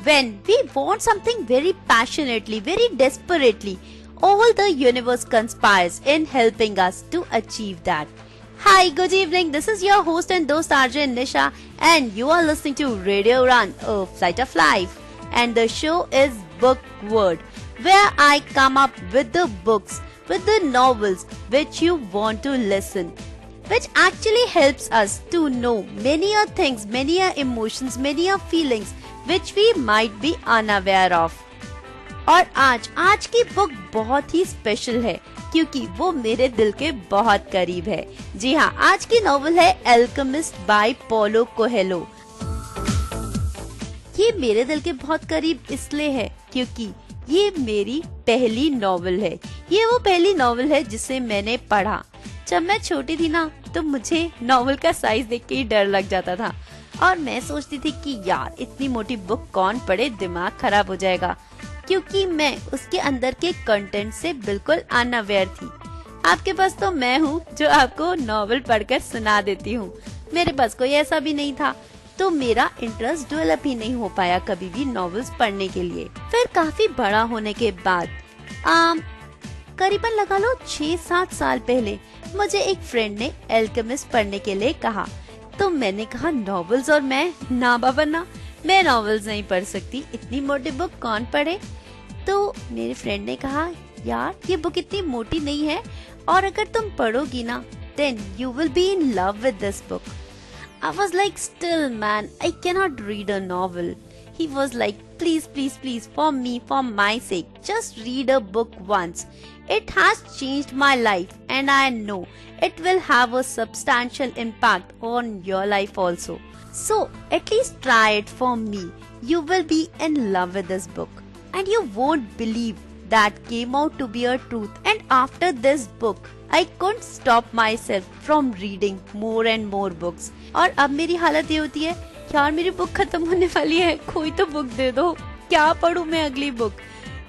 when we want something very passionately, very desperately, all the universe conspires in helping us to achieve that. Hi, good evening. This is your host and host RJ Nisha, and you are listening to Radio Run, a Flight of Life. And the show is Book Word, where I come up with the books, with the novels which you want to listen, which actually helps us to know many things, many emotions, many feelings which we might be unaware of. और आज की book बहुत ही special है क्योंकि वो मेरे दिल के बहुत करीब है। जी हाँ, आज की नॉवल है एल्केमिस्ट बाय पोलो कोएल्हो। ये मेरे दिल के बहुत करीब इसलिए है क्योंकि ये मेरी पहली नॉवल है। ये वो पहली नॉवल है जिसे मैंने पढ़ा जब मैं छोटी थी ना, तो मुझे नॉवल का साइज देख के ही डर लग जाता था और मैं सोचती थी कि यार इतनी मोटी बुक कौन पढ़े, दिमाग खराब हो जाएगा, क्योंकि मैं उसके अंदर के कंटेंट से बिल्कुल अनअवेयर थी। आपके पास तो मैं हूँ जो आपको नॉवल पढ़कर सुना देती हूँ, मेरे पास कोई ऐसा भी नहीं था, तो मेरा इंटरेस्ट डेवलप ही नहीं हो पाया कभी भी नॉवेल्स पढ़ने के लिए। फिर काफी बड़ा होने के बाद करीबन लगा लो 6-7 साल पहले मुझे एक फ्रेंड ने एल्केमिस्ट पढ़ने के लिए कहा, तो मैंने कहा नॉवेल्स, और मैं ना बाबा ना, मैं नॉवेल्स नहीं पढ़ सकती, इतनी मोटी बुक कौन पढ़े। तो मेरे फ्रेंड ने कहा यार ये बुक इतनी मोटी नहीं है और अगर तुम पढ़ोगी ना then you will be in love with this book. I was like, still man, I cannot read a novel. He was like, please, for me, for my sake, just read a book once. It has changed my life and I know it will have a substantial impact on your life also. So at least try it for me. You will be in love with this book and you won't believe that came out to be a truth. And after this book, I couldn't stop myself from reading more and more books. और अब मेरी हालत ये होती है, यार मेरी book खत्म होने वाली है, कोई तो बुक दे दो, क्या पढूं मैं अगली बुक।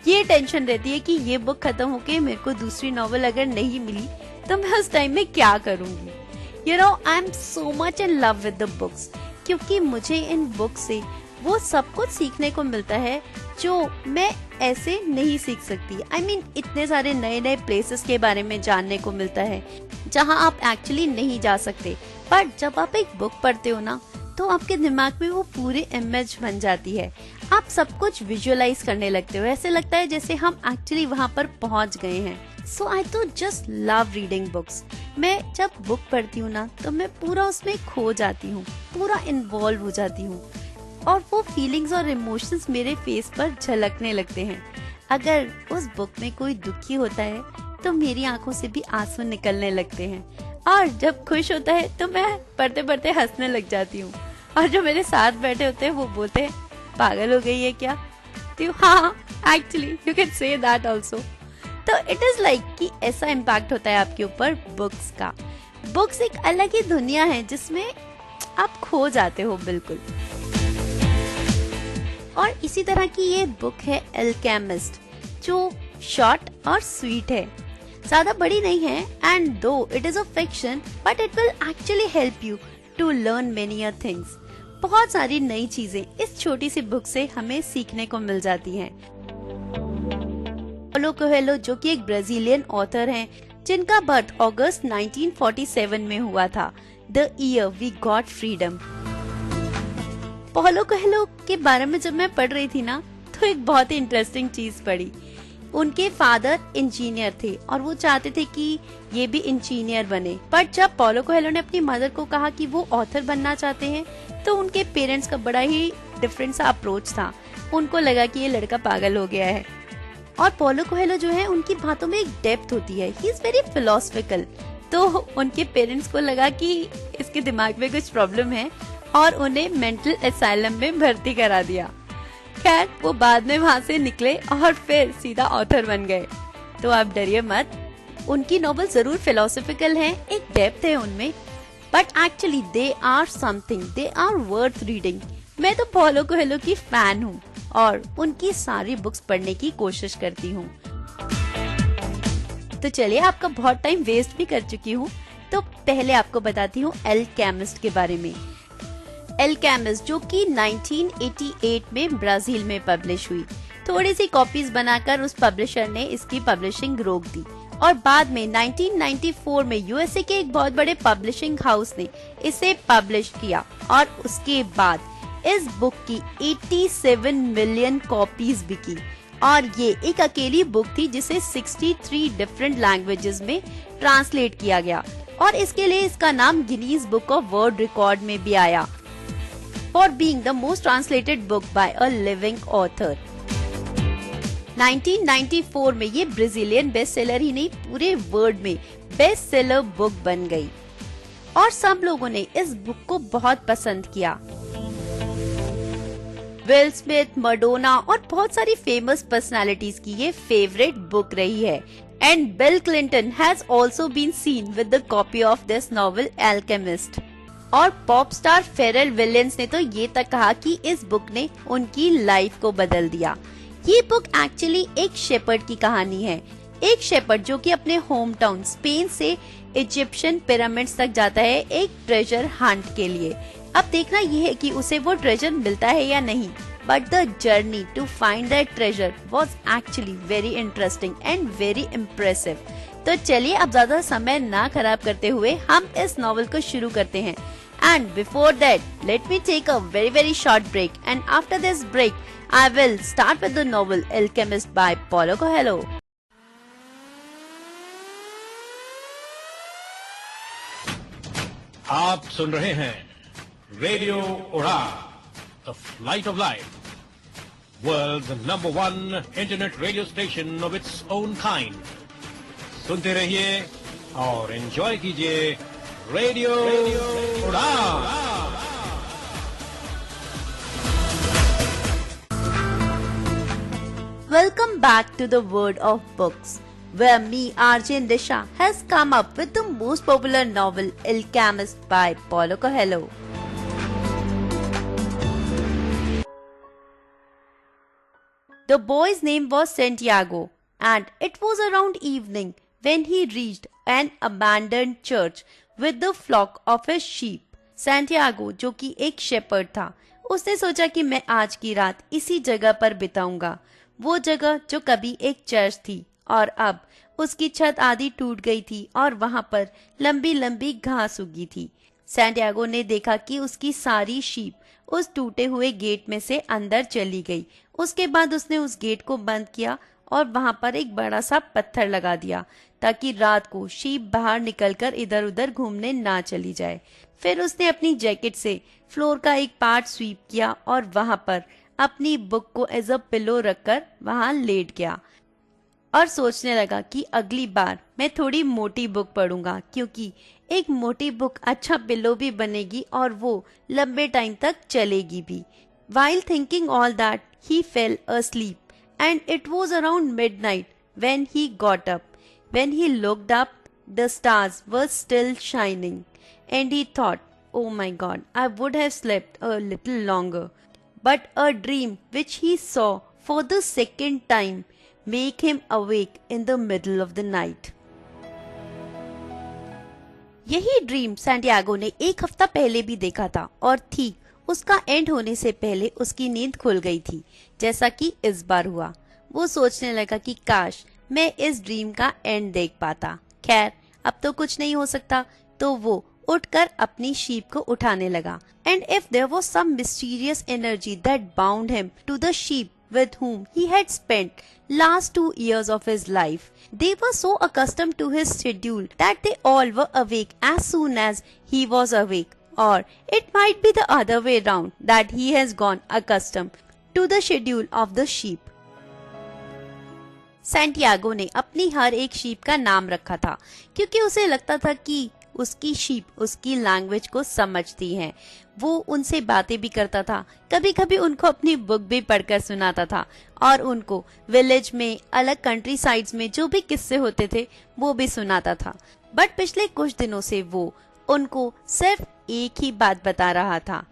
ये टेंशन रहती है कि ये बुक खत्म होके मेरे को दूसरी नॉवल अगर नहीं मिली तो मैं उस टाइम में क्या करूंगी। I am so much in love with the books, क्योंकि मुझे इन बुक से वो सब कुछ सीखने को मिलता है जो मैं ऐसे नहीं सीख सकती। I mean, इतने सारे नए नए प्लेसेस के बारे में जानने को मिलता है जहाँ आप एक्चुअली नहीं जा सकते, पर जब आप एक बुक पढ़ते हो ना तो आपके दिमाग में वो पूरी इमेज बन जाती है, आप सब कुछ विजुअलाइज करने लगते हो, ऐसे लगता है जैसे हम एक्चुअली वहाँ पर पहुँच गए हैं। सो आई तो जस्ट लव रीडिंग बुक्स। मैं जब बुक पढ़ती हूँ ना तो मैं पूरा उसमें खो जाती हूँ, पूरा इन्वॉल्व हो जाती हूँ और वो फीलिंग्स और इमोशंस मेरे फेस पर झलकने लगते हैं। अगर उस बुक में कोई दुखी होता है तो मेरी आंखों से भी आंसू निकलने लगते हैं, और जब खुश होता है तो मैं पढ़ते पढ़ते हंसने लग जाती हूँ, और जो मेरे साथ बैठे होते हैं वो बोलते हैं पागल हो गई है क्या। तो हाँ, actually you can say that also. तो इट इज लाइक कि ऐसा इम्पैक्ट होता है आपके ऊपर बुक्स का। बुक्स एक अलग ही दुनिया है जिसमें आप खो जाते हो बिल्कुल। और इसी तरह की ये बुक है एल्केमिस्ट, जो शॉर्ट और स्वीट है, ज्यादा बड़ी नहीं है, and though it is a fiction but it will actually help you to learn many things. बहुत सारी नई चीजें इस छोटी सी बुक से हमें सीखने को मिल जाती हैं। पोलो कोएल्हो जो कि एक ब्राजीलियन ऑथर हैं, जिनका बर्थ अगस्त 1947 में हुआ था, the year we got freedom. Paulo Coelho के बारे में जब मैं पढ़ रही थी ना तो एक बहुत ही इंटरेस्टिंग चीज पढ़ी। उनके फादर इंजीनियर थे और वो चाहते थे कि ये भी इंजीनियर बने, पर जब पोलो कोएल्हो ने अपनी मदर को कहा कि वो ऑथर बनना चाहते हैं तो उनके पेरेंट्स का बड़ा ही डिफरेंट सा अप्रोच था। उनको लगा कि ये लड़का पागल हो गया है। और पोलो कोएल्हो जो है, उनकी बातों में एक डेप्थ होती है, ही इज वेरी फिलोसफिकल। तो उनके पेरेंट्स को लगा कि इसके दिमाग में कुछ प्रॉब्लम है और उन्हें मेंटल असाइलम में भर्ती करा दिया। खैर, वो बाद में वहाँ से निकले और फिर सीधा ऑथर बन गए। तो आप डरिए मत, उनकी नॉवेल जरूर फिलोसफिकल है, एक डेप्थ है उनमें, but actually they are something, they are worth reading. मैं तो पोलो कोएल्हो की फैन हूँ और उनकी सारी बुक्स पढ़ने की कोशिश करती हूँ। तो चलिए, आपका बहुत टाइम वेस्ट भी कर चुकी हूँ, तो पहले आपको बताती हूँ एल्केमिस्ट के बारे में। एल्केमिस्ट, जो कि 1988 में ब्राजील में पब्लिश हुई। थोड़ी सी कॉपीज बनाकर उस पब्लिशर ने इसकी पब्लिशिंग रोक दी और बाद में 1994 में यूएसए के एक बहुत बड़े पब्लिशिंग हाउस ने इसे पब्लिश किया और उसके बाद इस बुक की 87 मिलियन कॉपीज बिकी और ये एक अकेली बुक थी जिसे 63 डिफरेंट लैंग्वेजेस में ट्रांसलेट किया गया और इसके लिए इसका नाम Guinness book of world record में भी आया for being the most translated book by a living author. 1994 में ये ब्राजीलियन बेस्ट सेलर ही नहीं, पूरे वर्ल्ड में बेस्ट सेलर बुक बन गई और सब लोगों ने इस बुक को बहुत पसंद किया। विल स्मिथ, मैडोना और बहुत सारी फेमस पर्सनालिटीज की ये फेवरेट बुक रही है and Bill Clinton has also been seen with the copy of this novel Alchemist. और पॉप स्टार फेरेल विलियम्स ने तो ये तक कहा कि इस बुक ने उनकी लाइफ को बदल दिया। ये बुक एक्चुअली एक शेपर्ड की कहानी है, एक शेपर्ड जो कि अपने होम टाउन स्पेन से इजिप्शियन पिरामिड्स तक जाता है एक ट्रेजर हंट के लिए। अब देखना ये है कि उसे वो ट्रेजर मिलता है या नहीं, but the journey to find that treasure was actually very interesting and very impressive. तो चलिए अब ज्यादा समय ना खराब करते हुए हम इस नॉवेल को शुरू करते हैं। And before that let me take a very short break and after this break I will start with the novel Alchemist by Paulo Coelho. आप सुन रहे हैं radio Udaan, the flight of life, world's number 1 internet radio station of its own kind. सुनते रहिए और enjoy कीजिए radio उड़ान। Welcome back to the World of Books, where me, RJ Disha, has come up with the most popular novel, Alchemist by Paulo Coelho. The boy's name was Santiago, and it was around evening when he reached an abandoned church with the flock of his sheep. Santiago, जो कि एक shepherd था, उसने सोचा कि मैं आज की रात इसी जगह पर बिताऊंगा। वो जगह जो कभी एक चर्च थी और अब उसकी छत आधी टूट गई थी और वहां पर लंबी लंबी घास उगी थी। सैंटियागो ने देखा कि उसकी सारी शीप उस टूटे हुए गेट में से अंदर चली गई। उसके बाद उसने उस गेट को बंद किया और वहां पर एक बड़ा सा पत्थर लगा दिया ताकि रात को शीप बाहर निकलकर इधर उधर घूमने ना चली जाए। फिर उसने अपनी जैकेट से फ्लोर का एक पार्ट स्वीप किया और वहां पर अपनी बुक को एज अ पिलो रखकर वहां लेट गया और सोचने लगा कि अगली बार मैं थोड़ी मोटी बुक पढ़ूंगा क्योंकि एक मोटी बुक अच्छा पिलो भी बनेगी और वो लंबे टाइम तक चलेगी भी। While thinking all that, he fell asleep and it was around midnight when he got up. When he looked up, the stars were still shining and he thought, oh my God, I would have slept a little longer. But a dream which he saw for the second time made him awake in the middle of the night. यही dream Santiago ने एक हफ्ता पहले भी देखा था और ठीक उसका एंड होने से पहले उसकी नींद खुल गई थी, जैसा कि इस बार हुआ। वो सोचने लगा कि काश मैं इस ड्रीम का एंड देख पाता। खैर अब तो कुछ नहीं हो सकता, तो वो उठकर अपनी शीप को उठाने लगा। And if there was some mysterious energy that bound him to the sheep with whom he had spent last 2 years of his life, they were so accustomed to his schedule that they all were awake as soon as he was awake. Or it might be the other way round, that he has gone accustomed to the schedule of the sheep. Santiago ने अपनी हर एक sheep का नाम रखा था क्योंकि उसे लगता था कि उसकी शीप उसकी लैंग्वेज को समझती हैं। वो उनसे बातें भी करता था, कभी कभी उनको अपनी बुक भी पढ़कर सुनाता था और उनको विलेज में, अलग कंट्री साइड्स में जो भी किस्से होते थे वो भी सुनाता था। बट पिछले कुछ दिनों से वो उनको सिर्फ एक ही बात बता रहा था,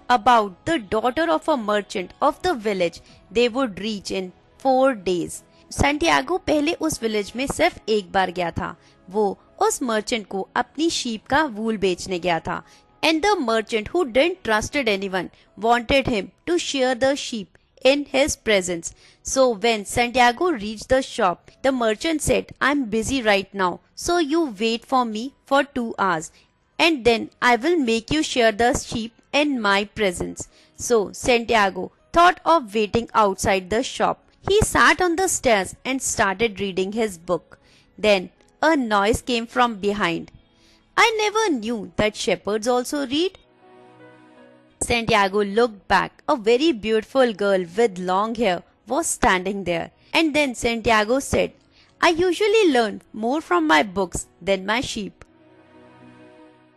about the daughter of a merchant of the village they would reach in 4 days. Santiago पहले उस विलेज में सिर्फ एक बार गया था। वो उस मर्चेंट को अपनी शीप का वूल बेचने गया था। And the merchant, who didn't trusted anyone, wanted him to shear the sheep in his presence. So when Santiago reached the shop, the merchant said, "I'm busy right now, so you wait for me for 2 hours, and then I will make you shear the sheep in my presence." So Santiago thought of waiting outside the shop. He sat on the stairs and started reading his book. Then a noise came from behind. "I never knew that shepherds also read." Santiago looked back. A very beautiful girl with long hair was standing there. And then Santiago said, "I usually learn more from my books than my sheep."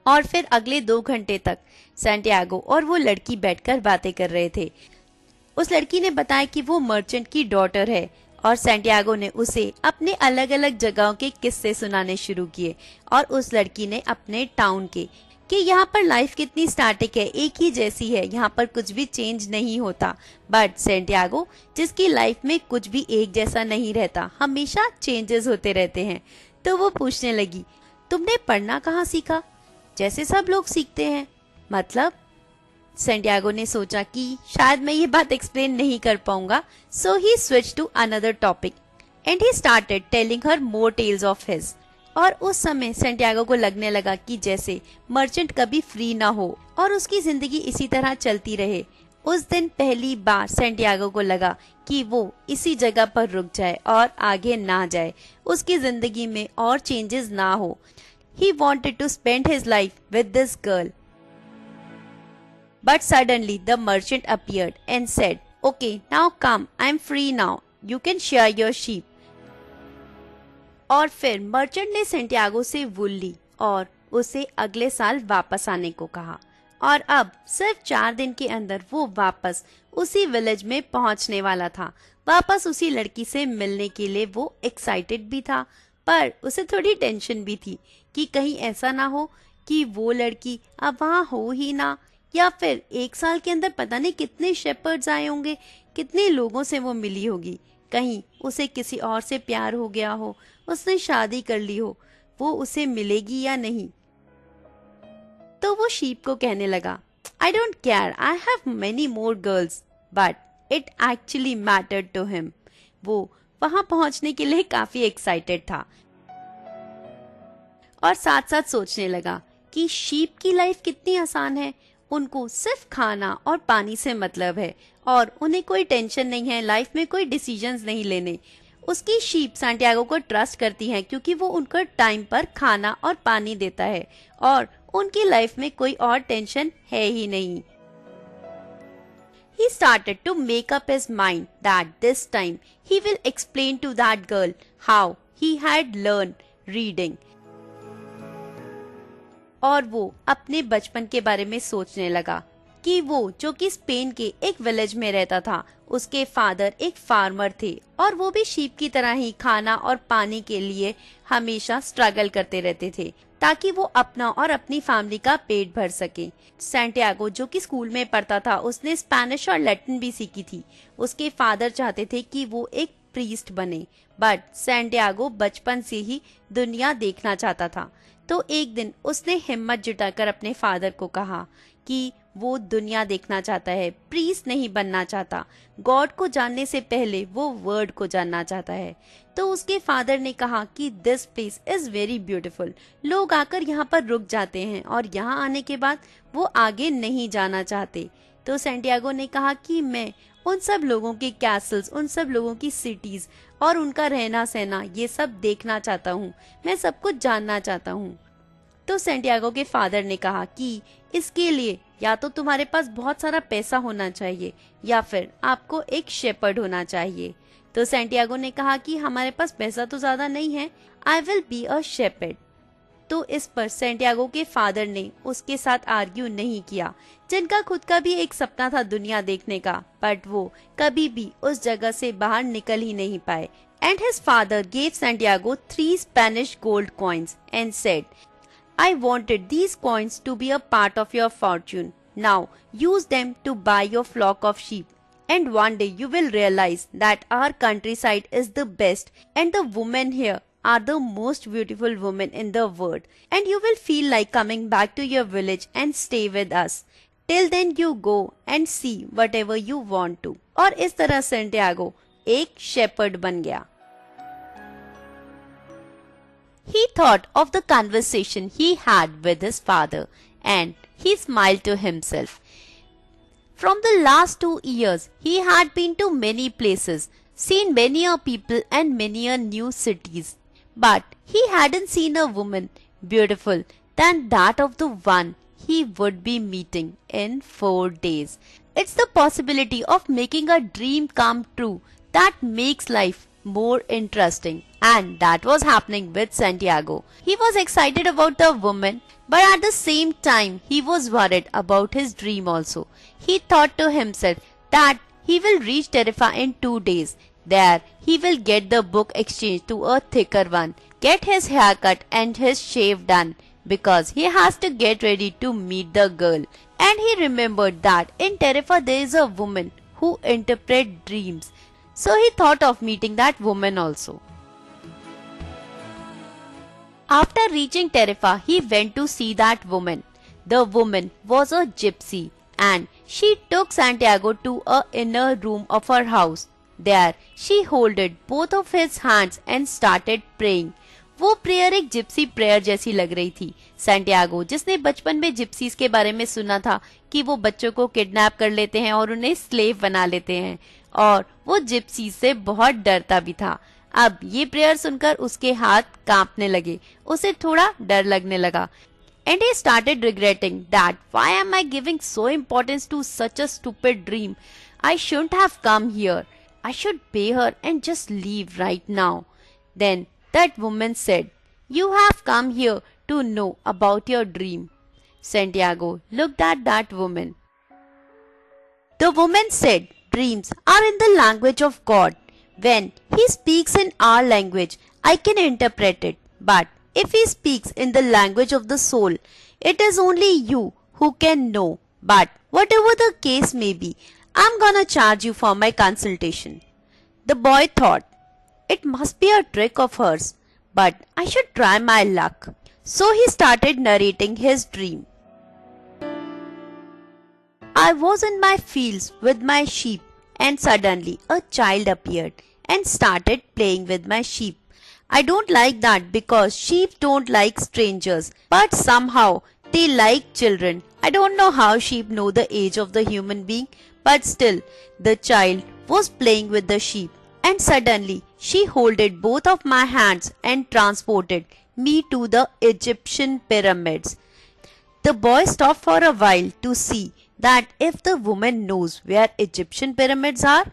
और फिर अगले 2 घंटे तक Santiago और वो लड़की बैठकर बातें कर रहे थे। उस लड़की ने बताया कि वो मर्चेंट की डॉटर है और सैंटियागो ने उसे अपने अलग अलग जगहों के किस्से सुनाने शुरू किए और उस लड़की ने अपने टाउन के कि यहाँ पर लाइफ कितनी स्टैटिक है, एक ही जैसी है, यहाँ पर कुछ भी चेंज नहीं होता। बट सैंटियागो, जिसकी लाइफ में कुछ भी एक जैसा नहीं रहता, हमेशा चेंजेस होते रहते हैं, तो वो पूछने लगी, "तुमने पढ़ना कहाँ सीखा? जैसे सब लोग सीखते हैं।" मतलब सैंटियागो ने सोचा कि शायद मैं ये बात एक्सप्लेन नहीं कर पाऊंगा, so he switch to another topic and he started telling her more tales of his. और उस समय सैंटियागो को लगने लगा कि जैसे मर्चेंट कभी फ्री ना हो और उसकी जिंदगी इसी तरह चलती रहे। उस दिन पहली बार सैंटियागो को लगा कि वो इसी जगह पर रुक जाए और आगे ना जाए, उसकी जिंदगी में और चेंजेस ना हो। He wanted to spend his life with this girl. But suddenly the merchant appeared and said, "Okay, now come, I'm free now. You can shear your sheep." और फिर मर्चेंट ने सैंटियागो से वूल ली और उसे अगले साल वापस आने को कहा। और अब सिर्फ 4 दिन के अंदर वो वापस उसी विलेज में पहुंचने वाला था। वापस उसी लड़की से मिलने के लिए वो एक्साइटेड भी था, पर उसे थोड़ी टेंशन भी थी कि कहीं ऐसा ना हो कि वो लड़की अब वहाँ हो ही ना, या फिर 1 साल के अंदर पता नहीं कितने शेपर्ड्स आए होंगे, कितने लोगों से वो मिली होगी, कहीं उसे किसी और से प्यार हो गया हो, उसने शादी कर ली हो, वो उसे मिलेगी या नहीं। तो वो शीप को कहने लगा, "I don't care, I have many more girls." But it actually mattered to him. वो वहां पहुंचने के लिए काफी एक्साइटेड था और साथ साथ सोचने लगा कि शीप की लाइफ कितनी आसान है। उनको सिर्फ खाना और पानी से मतलब है और उन्हें कोई टेंशन नहीं है, लाइफ में कोई डिसीजंस नहीं लेने। उसकी शीप सैंटियागो को ट्रस्ट करती हैं क्योंकि वो उनको टाइम पर खाना और पानी देता है और उनकी लाइफ में कोई और टेंशन है ही नहीं। He started to make up his mind that this time he will explain to that girl how he had learned reading. और वो अपने बचपन के बारे में सोचने लगा कि वो जो कि स्पेन के एक विलेज में रहता था, उसके फादर एक फार्मर थे और वो भी शीप की तरह ही खाना और पानी के लिए हमेशा स्ट्रगल करते रहते थे ताकि वो अपना और अपनी फैमिली का पेट भर सके। सैंटियागो जो कि स्कूल में पढ़ता था, उसने स्पेनिश और लैटिन भी सीखी थी। उसके फादर चाहते थे कि वो एक प्रीस्ट बने, बट सैंटियागो बचपन से ही दुनिया देखना चाहता था। तो एक दिन उसने हिम्मत जुटाकर अपने फादर को कहा कि वो दुनिया देखना चाहता है, प्रीस्ट नहीं बनना चाहता। गॉड को जानने से पहले वो वर्ड को जानना चाहता है। तो उसके फादर ने कहा कि this place is very beautiful, लोग आकर यहाँ पर रुक जाते हैं और यहाँ आने के बाद वो आगे नहीं जाना चाहते। तो सैंटियागो ने कहा कि मैं उन सब लोगों के कैसल्स, उन सब लोगों की सिटीज और उनका रहना सहना ये सब देखना चाहता हूँ, मैं सब कुछ जानना चाहता हूँ। तो सैंटियागो के फादर ने कहा कि इसके लिए या तो तुम्हारे पास बहुत सारा पैसा होना चाहिए या फिर आपको एक शेपर्ड होना चाहिए। तो सैंटियागो ने कहा कि हमारे पास पैसा तो ज्यादा नहीं है, I will be a shepherd. तो इस पर सैंटियागो के फादर ने उसके साथ आर्ग्यू नहीं किया, जिनका खुद का भी एक सपना था दुनिया देखने का, बट वो कभी भी उस जगह से बाहर निकल ही नहीं पाए। And his father gave Santiago 3 Spanish gold coins and said, I wanted these coins to be a part of your fortune. Now use them to buy your flock of sheep. And one day you will realize that our countryside is the best and the women here are the most beautiful women in the world and you will feel like coming back to your village and stay with us. Till then you go and see whatever you want to. और इस तरह Santiago एक shepherd बन गया. He thought of the conversation he had with his father and he smiled to himself. From the last 2 years, he had been to many places, seen many a people and many a new cities. But he hadn't seen a woman beautiful than that of the one he would be meeting in 4 days. It's the possibility of making a dream come true that makes life more interesting. And that was happening with Santiago. He was excited about the woman, but at the same time, he was worried about his dream also. He thought to himself that he will reach Tarifa in 2 days. There, he will get the book exchanged to a thicker one, get his hair cut and his shave done, because he has to get ready to meet the girl. And he remembered that in Tarifa there is a woman who interprets dreams. So he thought of meeting that woman also. After reaching Tarifa, he went to see that woman. The woman was a gypsy and she took Santiago to a inner room of her house. There, she holded both of his hands and started praying. वो prayer एक Gypsy prayer जैसी लग रही थी. Santiago, जिसने बचपन में gypsies के बारे में सुना था कि वो बच्चों को किडनैप कर लेते हैं और उन्हें स्लेव बना लेते हैं, और वो जिप्सीज से बहुत डरता भी था. अब ये प्रेयर सुनकर उसके हाथ कांपने लगे, उसे थोड़ा डर लगने लगा. And he started regretting that why am I giving so importance to such a stupid dream? I shouldn't have come here. I should pay her and just leave right now. Then that woman said, "You have come here to know about your dream." Santiago looked at that woman. The woman said, "Dreams are in the language of God. When He speaks in our language, I can interpret it. But if He speaks in the language of the soul, it is only you who can know. But whatever the case may be, I'm gonna charge you for my consultation." The boy thought, it must be a trick of hers, but I should try my luck. So he started narrating his dream. I was in my fields with my sheep, and suddenly a child appeared and started playing with my sheep. I don't like that because sheep don't like strangers, but somehow they like children. I don't know how sheep know the age of the human being, but still the child was playing with the sheep, and suddenly she holded both of my hands and transported me to the Egyptian pyramids. The boy stopped for a while to see that if the woman knows where Egyptian pyramids are.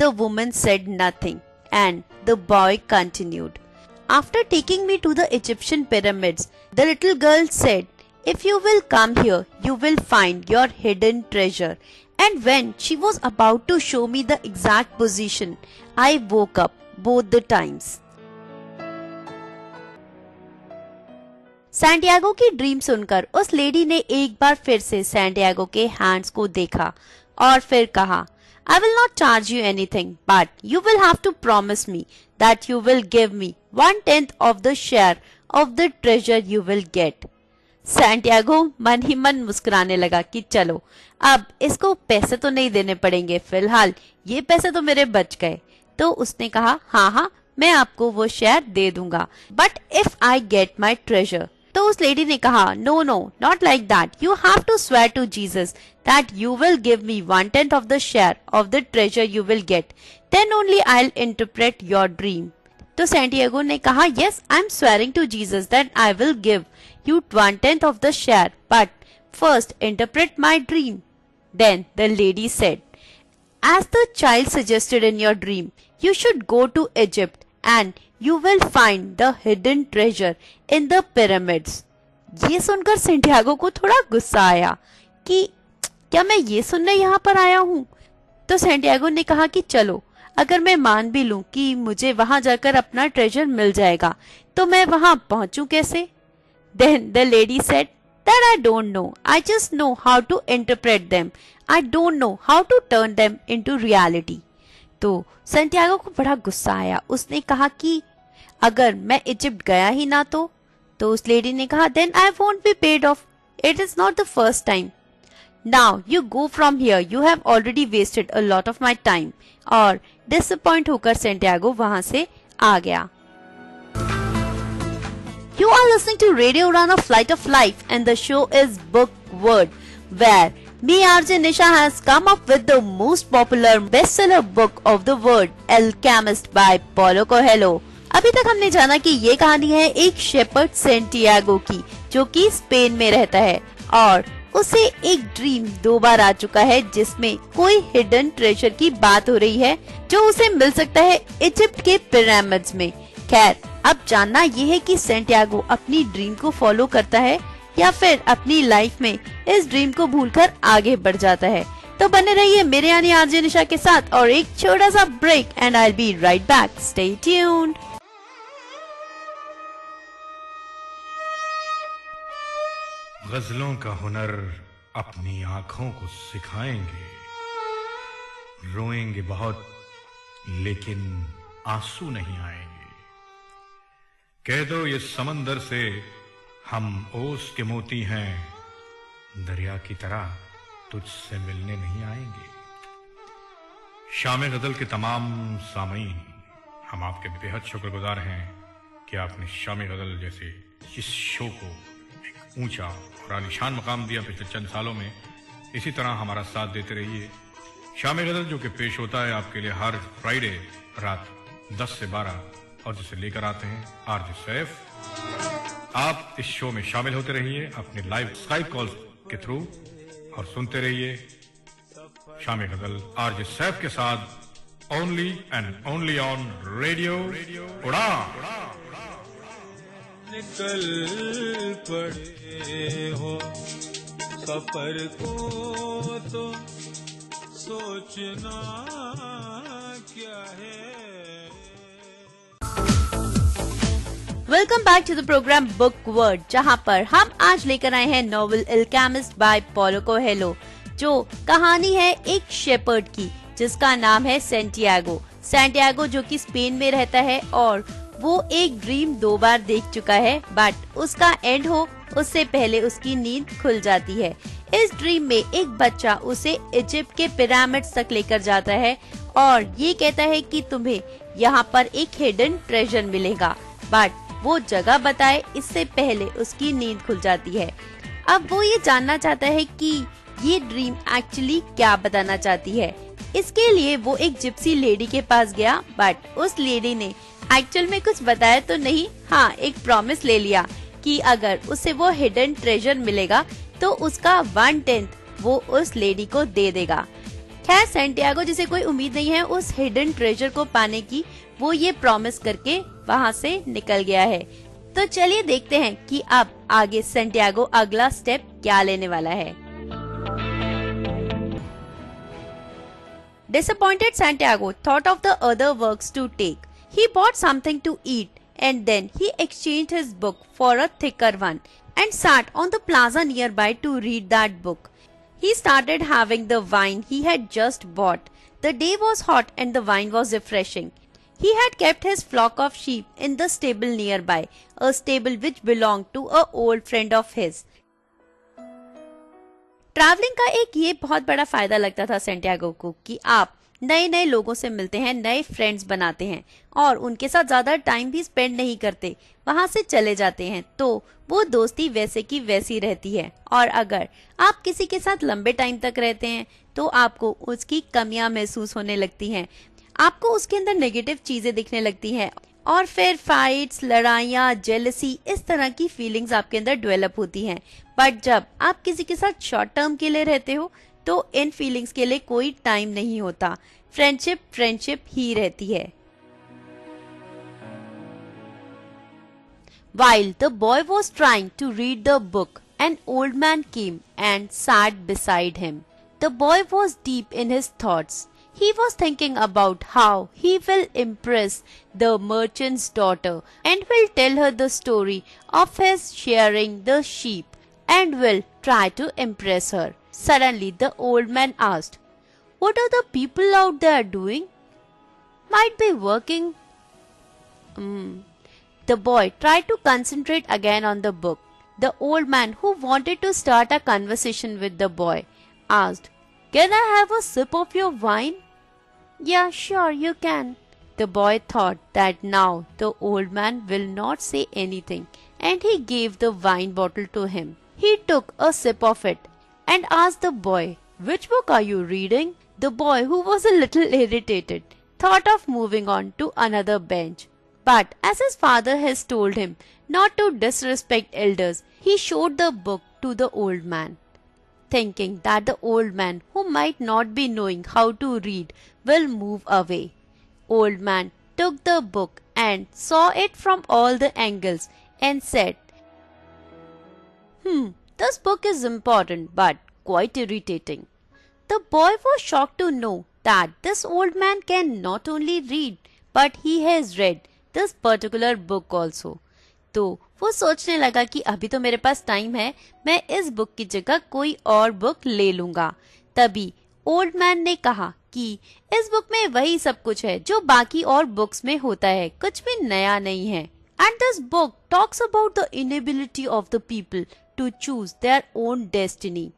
The woman said nothing, and the boy continued. After taking me to the Egyptian pyramids, the little girl said, "If you will come here, you will find your hidden treasure." And when she was about to show me the exact position, I woke up both the times. Santiago की dream सुनकर उस lady ने एक बार फिर से Santiago के hands को देखा और फिर कहा, I will not charge you anything, but you will have to promise me that you will give me 1/10 of the share of the treasure you will get. Santiago मन ही मन मुस्कुराने लगा कि चलो, अब इसको पैसे तो नहीं देने पड़ेंगे, फिलहाल ये पैसे तो मेरे बच गए. तो उसने कहा, हाँ, मैं आपको वो शेयर दे दूंगा, but if I get my treasure. तो उस लेडी ने कहा, no, not like that. You have to swear to Jesus that you will give me 1/10 of the share of the treasure you will get. Then only I will interpret your dream. तो Santiago ने कहा, yes, I am swearing to Jesus that I will give you 1/10 of the share, but first interpret my dream. Then the lady said, as the child suggested in your dream, you should go to Egypt and you will find the hidden treasure in the pyramids. ये सुनकर Santiago को थोड़ा गुस्सा आया कि क्या मैं ये सुनने यहाँ पर आया हूँ. तो सेंटियागो ने कहा कि चलो, अगर मैं मान भी लूं कि मुझे वहां जाकर अपना ट्रेजर मिल जाएगा, तो मैं वहां पहुंचूं कैसे. Then the lady said, that I don't know. I just know how to interpret them. I don't know how to turn them into reality. तो सैंटियागो को बड़ा गुस्सा आया. उसने कहा कि अगर मैं इजिप्ट गया ही ना तो उस लेडी ने कहा, then I won't be paid off. It is not the first time. Now you go from here. You have already wasted a lot of my time. और डिसअपॉइंट होकर सेंटियागो वहां से आ गया. You are listening to Radio Udan, a Flight of Life, and the show is Book Word, where me, RJ Nisha, has come up with the most popular bestseller book of the world, Alchemist by Paulo Coelho. अभी तक हमने जाना कि ये कहानी है एक shepherd Santiago की, जो कि स्पेन में रहता है और उसे एक ड्रीम 2 बार आ चुका है जिसमें कोई हिडन ट्रेजर की बात हो रही है जो उसे मिल सकता है इजिप्ट के पिरामिड्स में. खैर, अब जानना ये है कि सेंटियागो अपनी ड्रीम को फॉलो करता है या फिर अपनी लाइफ में इस ड्रीम को भूलकर आगे बढ़ जाता है. तो बने रहिए मेरे यानी आरजे निशा के साथ और एक छोटा सा break and I will be right back. Stay tuned. गजलों का हुनर अपनी आंखों को सिखाएंगे. रोएंगे बहुत लेकिन आंसू नहीं आएंगे. कह दो ये समंदर से हम ओस के मोती हैं. दरिया की तरह तुझसे मिलने नहीं आएंगे. शाम गजल के तमाम सामीन, हम आपके बेहद शुक्रगुजार हैं कि आपने शाम गजल जैसे इस शो को एक ऊंचा और आलीशान मकाम दिया पिछले चंद सालों में. इसी तरह हमारा साथ देते रहिए. शाम गजल जो कि पेश होता है आपके लिए हर फ्राइडे रात 10 से 12 और जिसे लेकर आते हैं आरजे सैफ. आप इस शो में शामिल होते रहिए अपने लाइव स्काइप कॉल के थ्रू और सुनते रहिए शाम गजल आरजे सैफ के साथ only and only on radio उड़ान. निकल पड़े हो सफर को तो सोचना क्या है. Welcome back to the programme book word, जहाँ पर हम आज लेकर आए हैं novel Alchemist by Paulo Coelho, जो कहानी है एक शेपर्ड की जिसका नाम है सेंटियागो. सेंटियागो जो कि स्पेन में रहता है और वो एक ड्रीम 2 बार देख चुका है, बट उसका एंड हो उससे पहले उसकी नींद खुल जाती है. इस ड्रीम में एक बच्चा उसे इजिप्ट के पिरामिड्स तक लेकर जाता है और ये कहता है कि तुम्हें यहाँ पर एक हिडन ट्रेजर मिलेगा, बट वो जगह बताए इससे पहले उसकी नींद खुल जाती है. अब वो ये जानना चाहता है कि ये ड्रीम एक्चुअली क्या बताना चाहती है. इसके लिए वो एक जिप्सी लेडी के पास गया, बट उस लेडी ने एक्चुअल में कुछ बताया तो नहीं, हाँ एक प्रॉमिस ले लिया कि अगर उसे वो हिडन ट्रेजर मिलेगा तो उसका 1/10 वो उस लेडी को दे देगा. खैर, सेंटियागो जिसे कोई उम्मीद नहीं है उस हिडन ट्रेजर को पाने की, वो ये प्रॉमिस करके वहाँ से निकल गया है. तो चलिए देखते हैं कि अब आगे सेंटियागो अगला स्टेप क्या लेने वाला है. Disappointed, Santiago thought of the other works to take. He bought something to eat and then he exchanged his book for a thicker one and sat on the plaza nearby to read that book. He started having the wine he had just bought. The day was hot and the wine was refreshing. He had kept his flock of sheep in the stable nearby, a stable which belonged to an old friend of his. Travelling का एक ये बहुत बड़ा फायदा लगता था Santiago को कि आप नए नए लोगों से मिलते हैं, नए फ्रेंड्स बनाते हैं और उनके साथ ज्यादा टाइम भी स्पेंड नहीं करते, वहां से चले जाते हैं तो वो दोस्ती वैसे की वैसी रहती है. और अगर आप किसी के साथ लंबे टाइम तक रहते हैं तो आपको उसकी कमियां महसूस होने लगती हैं, आपको उसके अंदर नेगेटिव चीजें दिखने लगती हैं और फिर फाइट्स, लड़ाइयाँ, जेलसी, इस तरह की फीलिंग्स आपके अंदर डेवलप होती हैं. बट जब आप किसी के साथ शॉर्ट टर्म के लिए रहते हो तो इन फीलिंग्स के लिए कोई टाइम नहीं होता. फ्रेंडशिप ही रहती है. While the boy was trying to read the book, an old man came and sat beside him. The boy was deep in his thoughts. He was thinking about how he will impress the merchant's daughter and will tell her the story of his shearing the sheep and will try to impress her. Suddenly the old man asked, "What are the people out there doing?" "Might be working." The boy tried to concentrate again on the book. The old man, who wanted to start a conversation with the boy, asked, "Can I have a sip of your wine?" "Yeah, sure, you can." The boy thought that now the old man will not say anything, and he gave the wine bottle to him. He took a sip of it and asked the boy, "Which book are you reading?" The boy, who was a little irritated, thought of moving on to another bench. But as his father has told him not to disrespect elders, he showed the book to the old man, thinking that the old man, who might not be knowing how to read, will move away. Old man took the book and saw it from all the angles and said, "This book is important but quite irritating." The boy was shocked to know that this old man can not only read, but he has read this particular book also. तो वो सोचने लगा कि अभी तो मेरे पास time है, मैं इस बुक की जगह कोई और बुक ले लूंगा. तभी ओल्ड मैन ने कहा कि इस बुक में वही सब कुछ है जो बाकी और बुक्स में होता है, कुछ भी नया नहीं है. And this book talks about the inability of the people to choose their own destiny.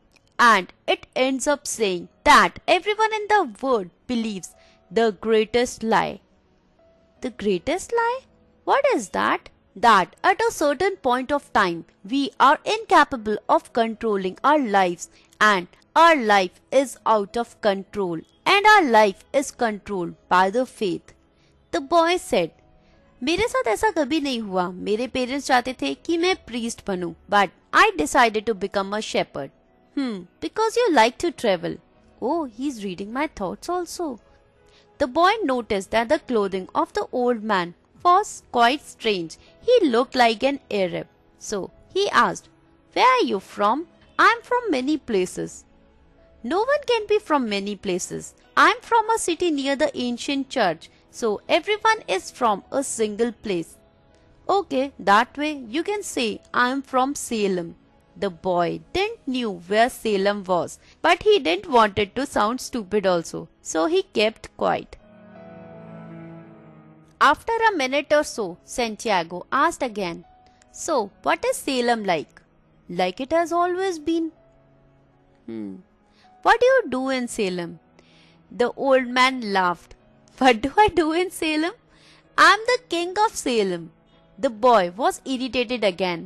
And it ends up saying that everyone in the world believes the greatest lie. The greatest lie? What is that? That at a certain point of time, we are incapable of controlling our lives, and our life is out of control, and our life is controlled by the faith. The boy said, मेरे साथ ऐसा कभी नहीं हुआ. मेरे parents चाहते थे कि मैं priest बनूं, but I decided to become a shepherd. Because you like to travel. Oh, he's reading my thoughts also. The boy noticed that the clothing of the old man was quite strange. He looked like an Arab. So he asked, "Where are you from?" "I'm from many places." "No one can be from many places. I'm from a city near the ancient church, so everyone is from a single place." "Okay, that way you can say I'm from Salem." The boy didn't knew where Salem was, but he didn't want it to sound stupid also, so he kept quiet. After a minute or so, Santiago asked again, "So, what is Salem like?" "Like it has always been." "What do you do in Salem?" The old man laughed. "What do I do in Salem? I'm the king of Salem." The boy was irritated again.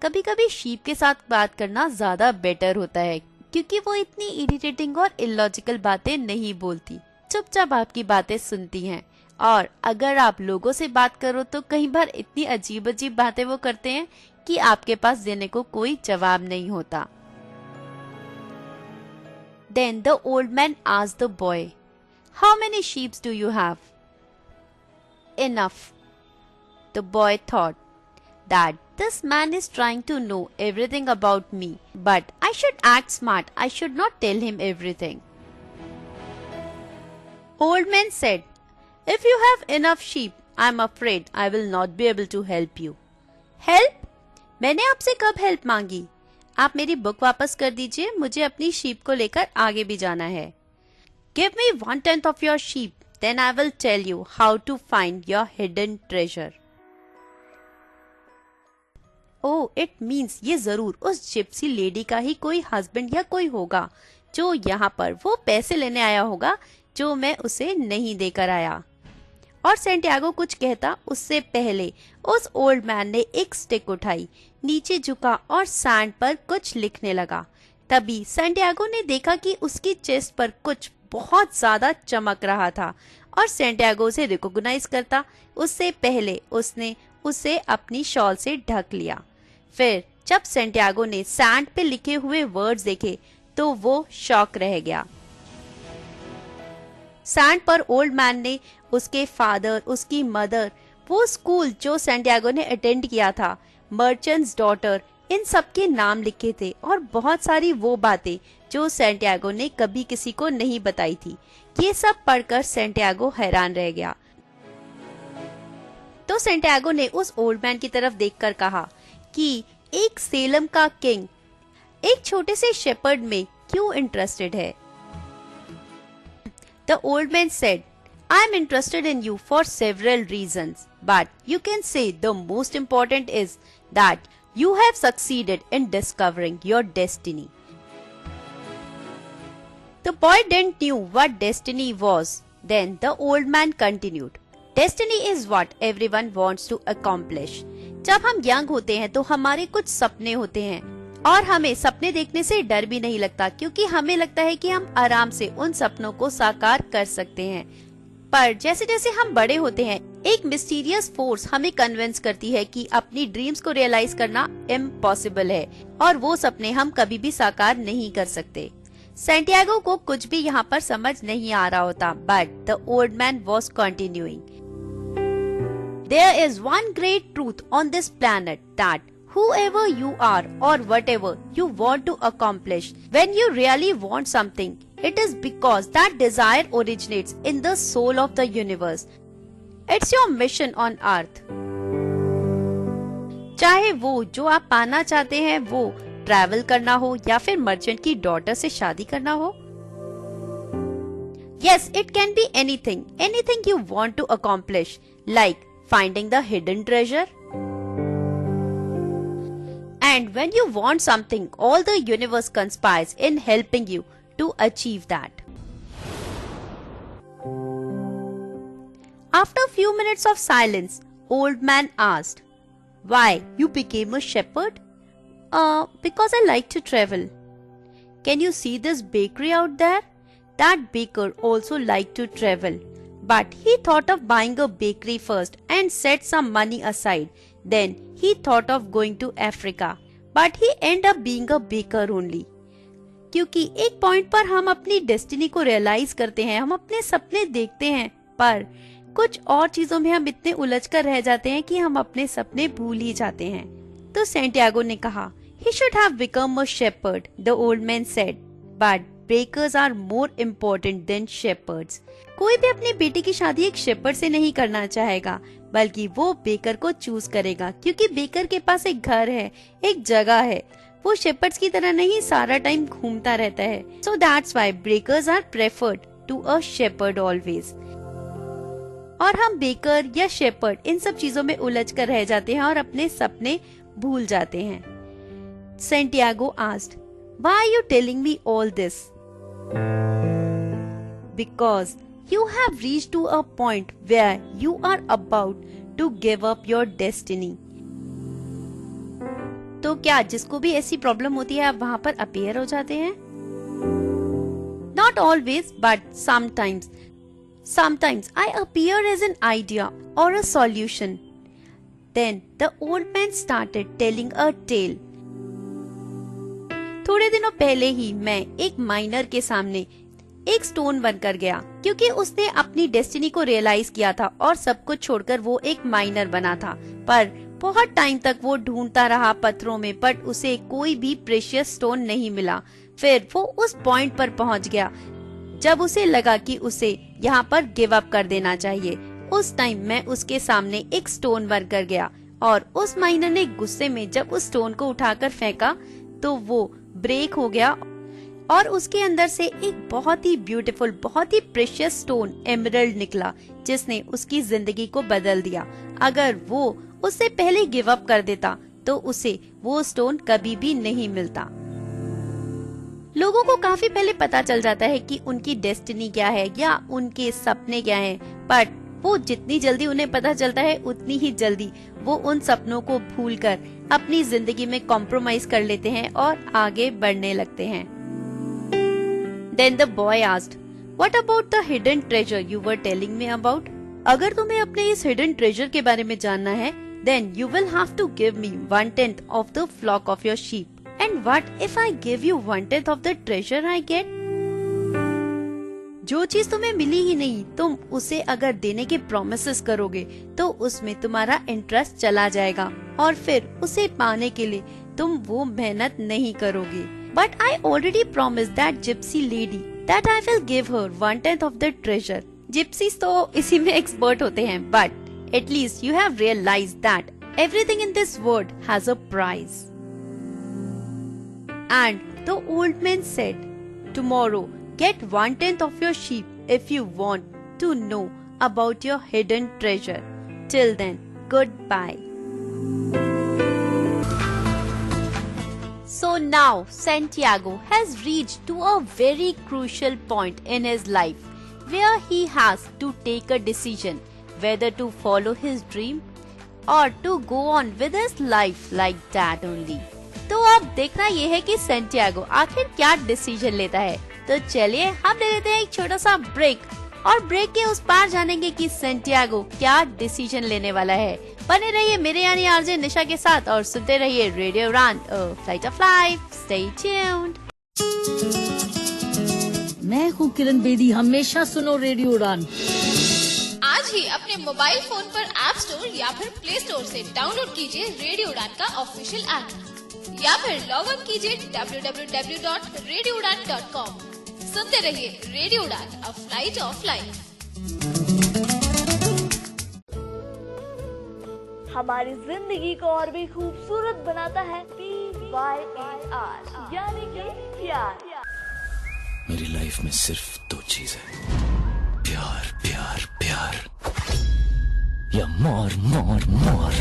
कभी कभी sheep के साथ बात करना ज्यादा better होता है, क्योंकि वो इतनी इरिटेटिंग और इलॉजिकल बातें नहीं बोलती, चुपचाप आपकी बातें सुनती हैं. और अगर आप लोगों से बात करो तो कई बार इतनी अजीब अजीब बातें वो करते हैं कि आपके पास देने को कोई जवाब नहीं होता. Then the old man asked the boy, "How many sheep do you have?" "Enough." The boy thought that this man is trying to know everything about me, but I should act smart. I should not tell him everything. Old man said, "If you have enough sheep, I'm afraid I will not be able to help you." "Help? मैंने आपसे कब help मांगी? आप मेरी book वापस कर दीजिए, मुझे अपनी शीप को लेकर आगे भी जाना है." "Give me 1/10 of your sheep, then I will tell you how to find your hidden treasure." Oh, it means ये जरूर उस जिप्सी लेडी का ही कोई हस्बैंड या कोई होगा जो यहाँ पर वो पैसे लेने आया होगा जो मैं उसे नहीं देकर आया. और सैंटियागो कुछ कहता उससे पहले उस ओल्ड मैन ने एक स्टिक उठाई, नीचे झुका और सैंड पर कुछ लिखने लगा. तभी सैंटियागो ने देखा कि उसकी चेस्ट पर कुछ बहुत ज्यादा चमक रहा था और सैंटियागो उसे रिकॉग्नाइज करता उससे पहले उसने उसे अपनी शॉल से ढक लिया. फिर जब सैंटियागो ने सैंड पे लिखे हुए वर्ड्स देखे तो वो शॉक रह गया. सैंड पर ओल्ड मैन ने उसके फादर, उसकी मदर, वो स्कूल जो सैंटियागो ने अटेंड किया था, मर्चेंट्स डॉटर, इन सब के नाम लिखे थे और बहुत सारी वो बातें जो सैंटियागो ने कभी किसी को नहीं बताई थी. ये सब पढ़कर सैंटियागो हैरान रह गया. तो सैंटियागो ने उस ओल्ड मैन की तरफ देखकर कहा कि एक सेलम का किंग एक छोटे से शेपर्ड में क्यों इंटरेस्टेड है. The old man said, I am interested in you for several reasons, but you can say the most important is that you have succeeded in discovering your destiny. The boy didn't knew what destiny was. Then the old man continued. Destiny is what everyone wants to accomplish. जब हम young होते हैं तो हमारे कुछ सपने होते हैं और हमें सपने देखने से डर भी नहीं लगता, क्योंकि हमें लगता है कि हम आराम से उन सपनों को साकार कर सकते हैं। पर जैसे जैसे हम बड़े होते हैं, एक मिस्टीरियस फोर्स हमें कन्विंस करती है कि अपनी ड्रीम्स को रियलाइज करना इम्पॉसिबल है और वो सपने हम कभी भी साकार नहीं कर सकते। सैंटियागो को कुछ भी यहाँ पर समझ नहीं आ रहा होता, but the old man was continuing. There is one great truth on this planet, that whoever you are or whatever you want to accomplish, when you really want something, it is because that desire originates in the soul of the universe. It's your mission on earth. चाहे वो जो आप पाना चाहते हैं वो travel करना हो या फिर मर्चेंट की डॉटर से शादी करना हो। Yes, it can be anything you want to accomplish, like finding the hidden treasure. And when you want something, all the universe conspires in helping you to achieve that. After a few minutes of silence, old man asked, "Why you became a shepherd?" Because I like to travel." "Can you see this bakery out there?" That baker also liked to travel, but he thought of buying a bakery first and set some money aside. Then he thought of going to Africa, but he ended up being a baker only. क्योंकि एक point पर हम अपनी destiny को realise करते हैं, हम अपने सपने देखते हैं, पर कुछ और चीजों में हम इतने उलझ कर रह जाते हैं कि हम अपने सपने भूल ही जाते हैं। तो सैंटियागो ने कहा, "He should have become a shepherd," the old man said. "But bakers are more important than shepherds." कोई भी अपनी बेटी की शादी एक शेपर्ड से नहीं करना चाहेगा, बल्कि वो बेकर को चूज करेगा, क्योंकि बेकर के पास एक घर है, एक जगह है। वो शेपर्ड्स की तरह नहीं सारा टाइम घूमता रहता है। So that's why bakers are preferred to a shepherd always. और हम बेकर या शेपर्ड इन सब चीजों में उलझ कर रह जाते हैं और अपने सपने भूल जाते हैं। Santiago asked, "Why are you telling me all this?" "Because you have reached to a point where you are about to give up your destiny." तो क्या जिसको भी ऐसी प्रॉब्लम होती है आप वहाँ पर अपीयर हो जाते हैं? Not always, but sometimes. Sometimes I appear as an idea or a solution. Then the old man started telling a tale. थोड़े दिनों पहले ही मैं एक माइनर के सामने एक स्टोन बनकर गया, क्योंकि उसने अपनी डेस्टिनी को रियलाइज किया था और सब कुछ छोड़कर वो एक माइनर बना था। पर बहुत टाइम तक वो ढूंढता रहा पत्थरों में, बट उसे कोई भी प्रेशियस स्टोन नहीं मिला। फिर वो उस पॉइंट पर पहुंच गया जब उसे लगा कि उसे यहाँ पर गिव अप कर देना चाहिए। उस टाइम मैं उसके सामने एक स्टोन बनकर गया और उस माइनर ने गुस्से में जब उस स्टोन को उठाकर फेंका तो वो ब्रेक हो गया और उसके अंदर से एक बहुत ही ब्यूटीफुल, बहुत ही प्रेशियस स्टोन एमरल्ड निकला, जिसने उसकी जिंदगी को बदल दिया। अगर वो उससे पहले गिव अप कर देता तो उसे वो स्टोन कभी भी नहीं मिलता। लोगों को काफी पहले पता चल जाता है कि उनकी डेस्टिनी क्या है या उनके सपने क्या हैं, पर वो जितनी जल्दी उन्हें पता चलता है उतनी ही जल्दी वो उन सपनों को भूलकर अपनी जिंदगी में कॉम्प्रोमाइज कर लेते हैं और आगे बढ़ने लगते हैं। Then the boy asked, "What about the hidden treasure you were telling me about?" अगर तुम्हें अपने इस hidden treasure के बारे में जानना है, then you will have to give me 1/10 of the flock of your sheep. And what if I give you 1/10 of the treasure I get? जो चीज तुम्हें मिली ही नहीं, तुम उसे अगर देने के प्रोमिसेस करोगे तो उसमें तुम्हारा इंटरेस्ट चला जाएगा और फिर उसे पाने के लिए तुम वो मेहनत नहीं करोगे। But I already promised that gypsy lady that I will give her 1/10 of the treasure. Gypsies तो इसी में एक्सपर्ट होते हैं, but at least you have realized that everything in this world has a price. And the old man said, "Tomorrow get 1/10 of your sheep if you want to know about your hidden treasure. Till then, goodbye. So now Santiago has reached to a very crucial point in his life where he has to take a decision whether to follow his dream or to go on with his life like that only. तो अब देखना ये है कि Santiago आखिर क्या decision लेता है। तो चलिए हम ले लेते हैं एक छोटा सा ब्रेक और ब्रेक के उस पार जानेंगे कि सेंटियागो क्या डिसीजन लेने वाला है। बने रहिए मेरे यानी आरजे निशा के साथ और सुनते रहिए रेडियो उड़ान flight of life. Stay tuned. मैं हूँ किरण बेदी, हमेशा सुनो रेडियो उड़ान। आज ही अपने मोबाइल फोन पर ऐप स्टोर या फिर प्ले स्टोर से डाउनलोड कीजिए रेडियो उड़ान का ऑफिशियल ऐप या फिर लॉग इन कीजिए www.radioudan.com। सुनते रहिए रेडियो उड़ान, अ फ्लाइट ऑफ लाइफ। हमारी जिंदगी को और भी खूबसूरत बनाता है PYAR, यानी कि प्यार। मेरी लाइफ में सिर्फ दो चीज है, प्यार प्यार प्यार या मोर मोर मोर।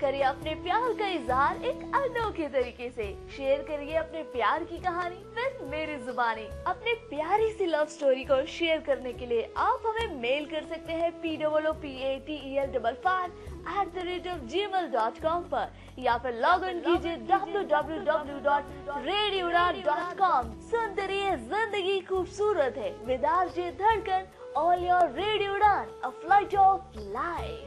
करिए अपने प्यार का इजहार एक अनोखे तरीके से। शेयर करिए अपने प्यार की कहानी विद मेरी जुबानी। अपने प्यारी सी लव स्टोरी को शेयर करने के लिए आप हमें मेल कर सकते हैं POOPATEL55@gmail.com पर या फिर लॉग इन कीजिए www.radioudan.com। सुनते रहिए जिंदगी खूबसूरत है विद आरजे धड़कन, ऑल योर रेडियो उड़ान, a flight of life.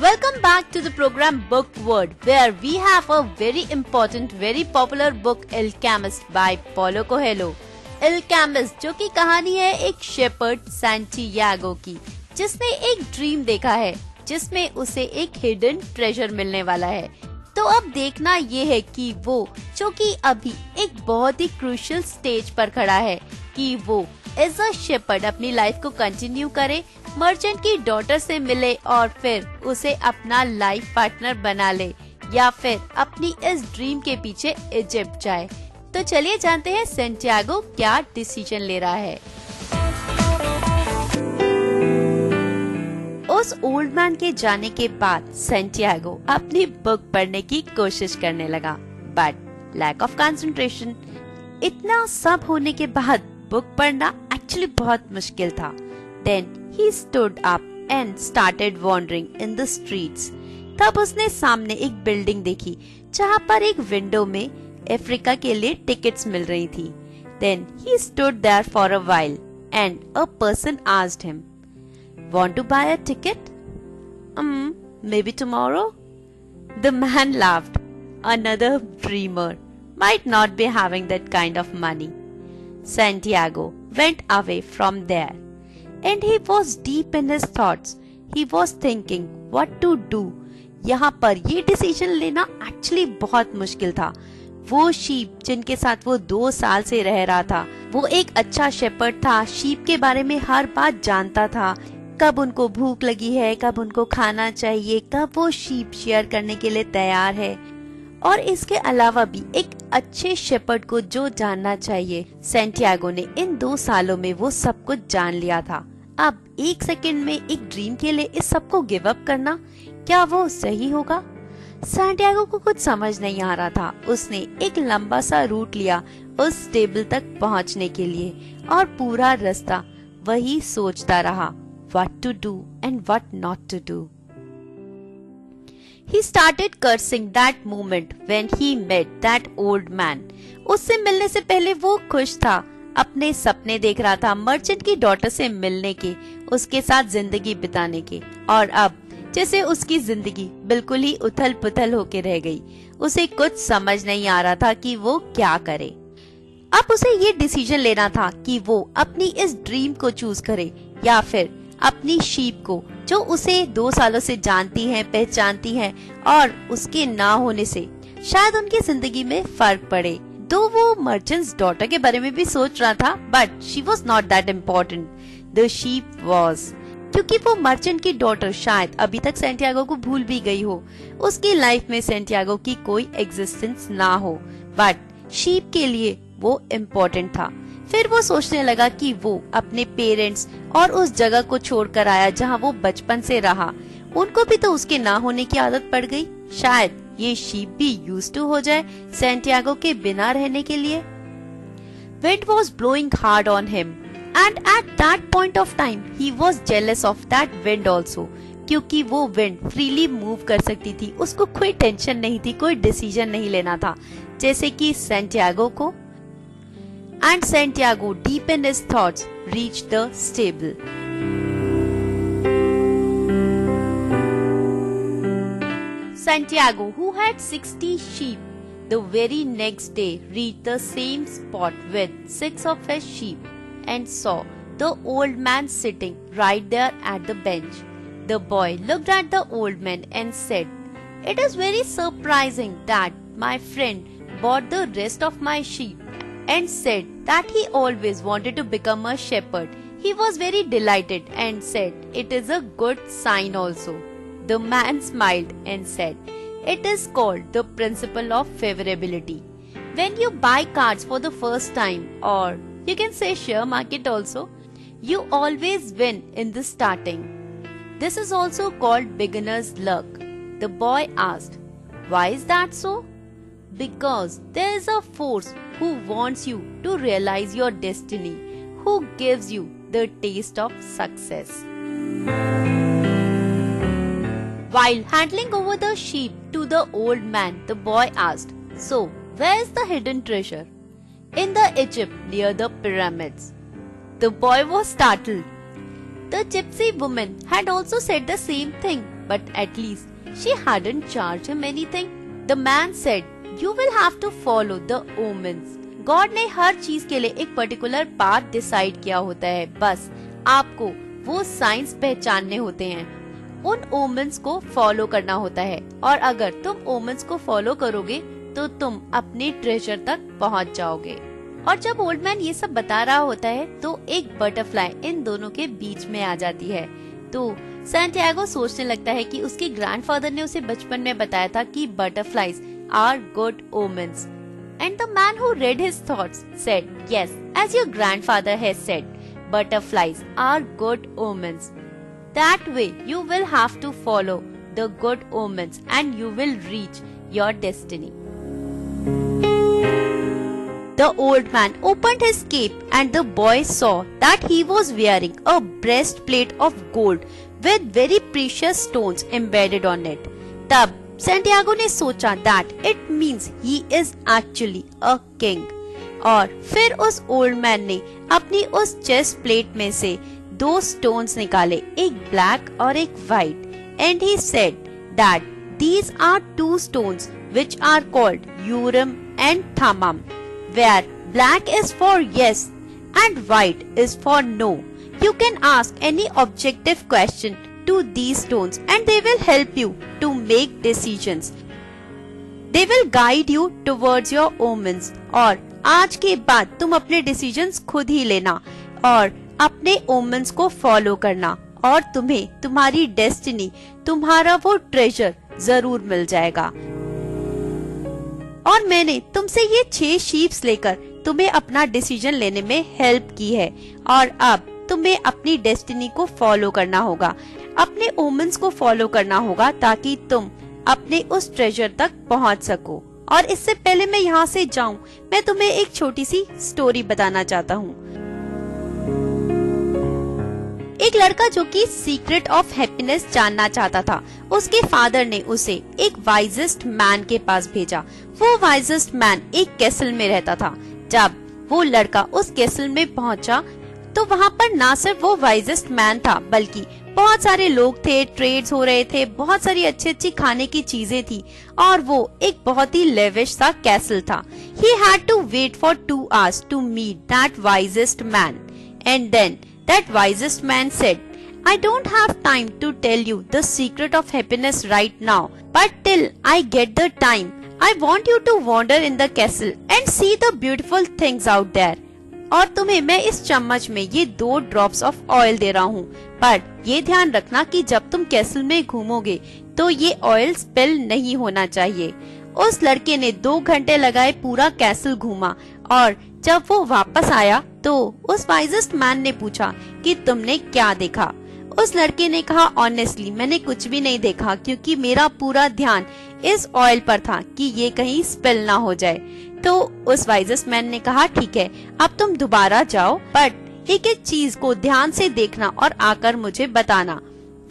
Welcome back to the program Book Word, where we have a very important, very popular book, Alchemist by Paulo Coelho. Alchemist, जो की कहानी है एक शेपर्ड सैंटियागो की, जिसने एक ड्रीम देखा है जिसमें उसे एक हिडन ट्रेजर मिलने वाला है। तो अब देखना ये है कि वो, जो कि अभी एक बहुत ही क्रूशियल स्टेज पर खड़ा है, कि वो एज अ शेपर्ड अपनी लाइफ को कंटिन्यू करे, मर्चेंट की डॉटर से मिले और फिर उसे अपना लाइफ पार्टनर बना ले, या फिर अपनी इस ड्रीम के पीछे इजिप्ट जाए। तो चलिए जानते हैं सेंटियागो क्या डिसीजन ले रहा है। उस ओल्ड मैन के जाने के बाद सेंटियागो अपनी बुक पढ़ने की कोशिश करने लगा, बट लैक ऑफ कंसंट्रेशन। इतना सब होने के बाद बुक पढ़ना एक्चुअली बहुत मुश्किल था। Then he stood up and started wandering in the streets. तब उसने सामने एक बिल्डिंग देखी जहाँ पर एक विंडो में अफ्रीका के लिए टिकट्स मिल रही थी। Then he stood there for a while and a person asked him, "Want to buy a ticket?" Maybe tomorrow." The man laughed. Another dreamer might not be having that kind of money. Santiago went away from there. And he was deep in his thoughts. He was thinking what to do. यहाँ पर ये decision लेना actually बहुत मुश्किल था। वो sheep जिनके साथ वो 2 साल से रह रहा था, वो एक अच्छा शेपर्ड था, शीप के बारे में हर बात जानता था, कब उनको भूख लगी है, कब उनको खाना चाहिए, कब वो शीप शेयर करने के लिए तैयार है, और इसके अलावा भी एक अच्छे शेपर्ड को जो जानना चाहिए। सेंटियागो ने इन 2 सालों में वो सब कुछ जान लिया था। अब 1 सेकंड में एक ड्रीम के लिए इस सब को गिव अप करना, क्या वो सही होगा? सेंटियागो को कुछ समझ नहीं आ रहा था। उसने एक लंबा सा रूट लिया उस टेबल तक पहुंचने के लिए और पूरा रास्ता वही सोचता रहा, what to do and what not to do. He started cursing that moment when he met that old man. उससे मिलने से पहले वो खुश था, अपने सपने देख रहा था मर्चेंट की डॉटर से मिलने के, उसके साथ जिंदगी बिताने के, और अब जैसे उसकी जिंदगी बिल्कुल ही उथल पुथल होके रह गई। उसे कुछ समझ नहीं आ रहा था कि वो क्या करे। अब उसे ये डिसीजन लेना था कि वो अपनी इस ड्रीम को चूज करे या फिर अपनी शीप को, जो उसे 2 सालों से जानती है, पहचानती है, और उसके ना होने से शायद उनकी जिंदगी में फर्क पड़े। दो वो मर्चेंट्स डॉटर के बारे में भी सोच रहा था, but she was not that important, the sheep was, क्योंकि वो मर्चेंट की डॉटर शायद अभी तक सेंटियागो को भूल भी गई हो, उसकी लाइफ में सेंटियागो की कोई एग्जिस्टेंस ना हो, बट शीप के लिए वो इम्पोर्टेंट था। फिर वो सोचने लगा कि वो अपने पेरेंट्स और उस जगह को छोड़कर आया जहाँ वो बचपन से रहा। उनको भी तो उसके ना होने की आदत पड़ गई। शायद ये शीप भी यूज्ड टू हो जाए सैंटियागो के बिना रहने के लिए। Wind was blowing hard on him, and at that point of time he was jealous of that wind also, क्योंकि वो विंड फ्रीली मूव कर सकती थी, उसको कोई टेंशन नहीं थी, कोई डिसीजन नहीं लेना था, जैसे कि सैंटियागो को। And Santiago, deep in his thoughts, reached the stable. Santiago, who had 60 sheep, the very next day reached the same spot with 6 of his sheep and saw the old man sitting right there at the bench. The boy looked at the old man and said, "It is very surprising that my friend bought the rest of my sheep and said that he always wanted to become a shepherd. He was very delighted and said, 'It is a good sign also.'" The man smiled and said, "It is called the principle of favorability. When you buy cars for the first time, or you can say share market also, you always win in the starting. This is also called beginner's luck." The boy asked, "Why is that so?" "Because there is a force who wants you to realize your destiny, who gives you the taste of success." While handing over the sheep to the old man, the boy asked, "So, where is the hidden treasure?" "In the Egypt near the pyramids." The boy was startled. The gypsy woman had also said the same thing, but at least she hadn't charged him anything. The man said, "You will have to follow the omens." God ने हर चीज के लिए एक particular path decide किया होता है, बस आपको वो साइंस पहचानने होते हैं, उन ओमेंस को फॉलो करना होता है, और अगर तुम ओमेंस को फॉलो करोगे तो तुम अपने ट्रेजर तक पहुंच जाओगे। और जब ओल्ड मैन ये सब बता रहा होता है तो एक बटरफ्लाई इन दोनों के बीच में आ जाती है। तो सैंटियागो सोचने लगता है कि उसके ग्रैंडफादर ने उसे बचपन में बताया था कि butterflies are good omens. And the man who read his thoughts said, "Yes, as your grandfather has said, butterflies are good omens. That way you will have to follow the good omens and you will reach your destiny." The old man opened his cape and the boy saw that he was wearing a breastplate of gold with very precious stones embedded on it. तब Santiago ने सोचा that it means he is actually a king. और फिर उस old man ने अपनी उस chest plate में से 2 स्टोन्स निकाले, एक ब्लैक और एक white, and he said that these are 2 stones which are called Urim and Thummim, where black is for yes and white is for no. You can ask any objective question to these stones and they will help you to make decisions. They will guide you towards your omens. और आज के बाद तुम अपने decisions खुद ही लेना और अपने omens को follow करना, और तुम्हें तुम्हारी destiny, तुम्हारा वो treasure जरूर मिल जाएगा। और मैंने तुमसे ये 6 sheeps लेकर तुम्हें अपना decision लेने में help की है, और अब तुम्हें अपनी डेस्टिनी को फॉलो करना होगा, अपने ओमेंस को फॉलो करना होगा, ताकि तुम अपने उस ट्रेजर तक पहुंच सको। और इससे पहले मैं यहाँ से जाऊं, मैं तुम्हें एक छोटी सी स्टोरी बताना चाहता हूँ। एक लड़का जो कि सीक्रेट ऑफ हैप्पीनेस जानना चाहता था, उसके फादर ने उसे एक वाइजेस्ट मैन के पास भेजा। वो वाइजेस्ट मैन एक कैसल में रहता था। जब वो लड़का उस कैसल में पहुंचा तो वहाँ पर ना सिर्फ वो वाइजेस्ट मैन था, बल्कि बहुत सारे लोग थे, ट्रेड्स हो रहे थे, बहुत सारी अच्छी अच्छी खाने की चीजें थी, और वो एक बहुत ही लेविश सा कैसल था। He had to wait for 2 hours to meet that wisest man, and then that wisest man said, "I don't have time to tell you the secret of happiness right now, but till I get the time, I want you to wander in the castle and see the beautiful things out there." और तुम्हें मैं इस चम्मच में ये 2 drops of oil दे रहा हूँ, पर ये ध्यान रखना कि जब तुम कैसल में घूमोगे तो ये ऑयल स्पिल नहीं होना चाहिए। उस लड़के ने 2 घंटे लगाए पूरा कैसल घूमा, और जब वो वापस आया तो उस वाइजेस्ट मैन ने पूछा कि तुमने क्या देखा। उस लड़के ने कहा ऑनेस्टली मैंने कुछ भी नहीं देखा क्योंकि मेरा पूरा ध्यान इस ऑयल पर था कि ये कहीं स्पिल ना हो जाए। तो उस वाइजेस्ट मैन ने कहा ठीक है, अब तुम दोबारा जाओ, बट एक एक चीज को ध्यान से देखना और आकर मुझे बताना।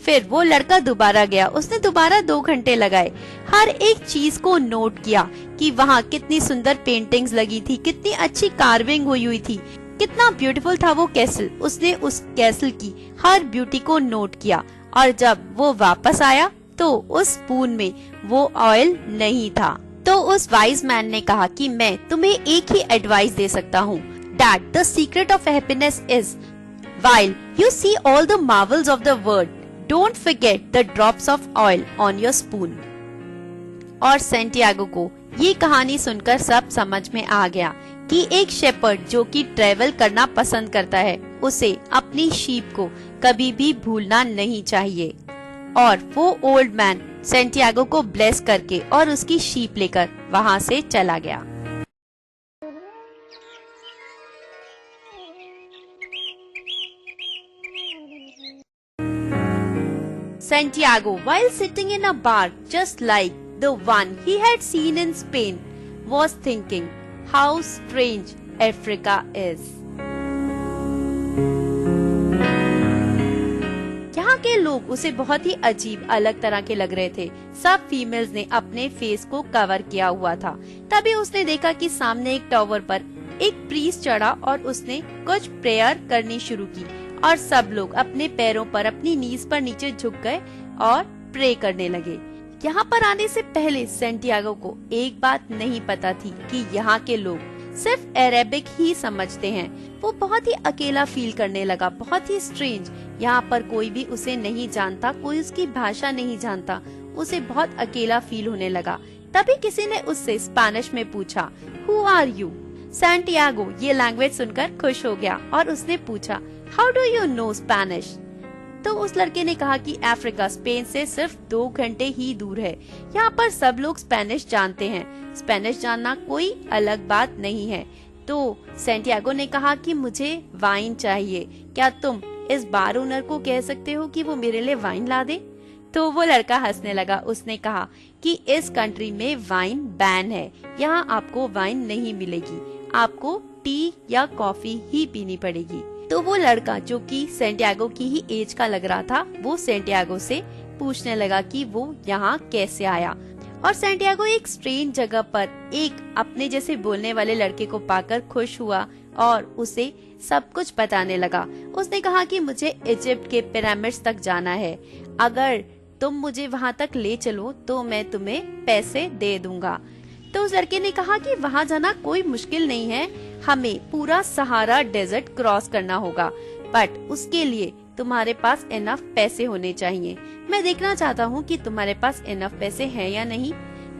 फिर वो लड़का दोबारा गया, उसने दोबारा 2 घंटे लगाए, हर एक चीज को नोट किया कि वहाँ कितनी सुंदर पेंटिंग्स लगी थी, कितनी अच्छी कार्विंग हुई थी, कितना ब्यूटीफुल था वो कैसल। उसने उस कैसल की हर ब्यूटी को नोट किया और जब वो वापस आया तो उस स्पून में वो ऑयल नहीं था। तो उस वाइज मैन ने कहा कि मैं तुम्हें एक ही एडवाइस दे सकता हूँ, that the secret of happiness is while you see all the marvels of the world, don't forget the drops of oil on your spoon. और सैंटियागो को ये कहानी सुनकर सब समझ में आ गया कि एक शेपर्ड जो कि ट्रेवल करना पसंद करता है, उसे अपनी शीप को कभी भी भूलना नहीं चाहिए। और वो ओल्ड मैन सैंटियागो को ब्लेस करके और उसकी शीप लेकर वहाँ से चला गया। Santiago, while sitting in a bar just like the one he had seen in Spain, was thinking how strange Africa is. यहाँ के लोग उसे बहुत ही अजीब अलग तरह के लग रहे थे। सब फीमेल्स ने अपने फेस को कवर किया हुआ था। तभी उसने देखा कि सामने एक टावर पर एक प्रीस्ट चढ़ा और उसने कुछ प्रेयर करनी शुरू की और सब लोग अपने पैरों पर अपनी नीज पर नीचे झुक गए और प्रे करने लगे। यहाँ पर आने से पहले सैंटियागो को एक बात नहीं पता थी कि यहाँ के लोग सिर्फ अरेबिक ही समझते हैं। वो बहुत ही अकेला फील करने लगा, बहुत ही स्ट्रेंज। यहाँ पर कोई भी उसे नहीं जानता, कोई उसकी भाषा नहीं जानता, उसे बहुत अकेला फील होने लगा। तभी किसी ने उससे स्पेनिश में पूछा, हु आर यू? सैंटियागो ये लैंग्वेज सुनकर खुश हो गया और उसने पूछा, how do you know Spanish? तो उस लड़के ने कहा कि अफ्रीका स्पेन से सिर्फ 2 घंटे ही दूर है। यहाँ पर सब लोग स्पेनिश जानते हैं, स्पेनिश जानना कोई अलग बात नहीं है। तो सैंटियागो ने कहा कि मुझे वाइन चाहिए, क्या तुम इस बार ओनर को कह सकते हो कि वो मेरे लिए वाइन ला दे? तो वो लड़का हंसने लगा। उसने कहा कि इस कंट्री में वाइन बैन है, यहाँ आपको वाइन नहीं मिलेगी, आपको टी या कॉफी ही पीनी पड़ेगी। तो वो लड़का जो कि सैंटियागो की ही एज का लग रहा था, वो सैंटियागो से पूछने लगा कि वो यहाँ कैसे आया। और सैंटियागो एक स्ट्रेंज जगह पर एक अपने जैसे बोलने वाले लड़के को पाकर खुश हुआ और उसे सब कुछ बताने लगा। उसने कहा कि मुझे इजिप्ट के पिरामिड्स तक जाना है, अगर तुम मुझे वहाँ तक ले चलो तो मैं तुम्हें पैसे दे दूंगा। तो उस लड़के ने कहा कि वहाँ जाना कोई मुश्किल नहीं है, हमें पूरा सहारा डेजर्ट क्रॉस करना होगा, बट उसके लिए तुम्हारे पास इनफ पैसे होने चाहिए। मैं देखना चाहता हूँ कि तुम्हारे पास इनफ पैसे हैं या नहीं।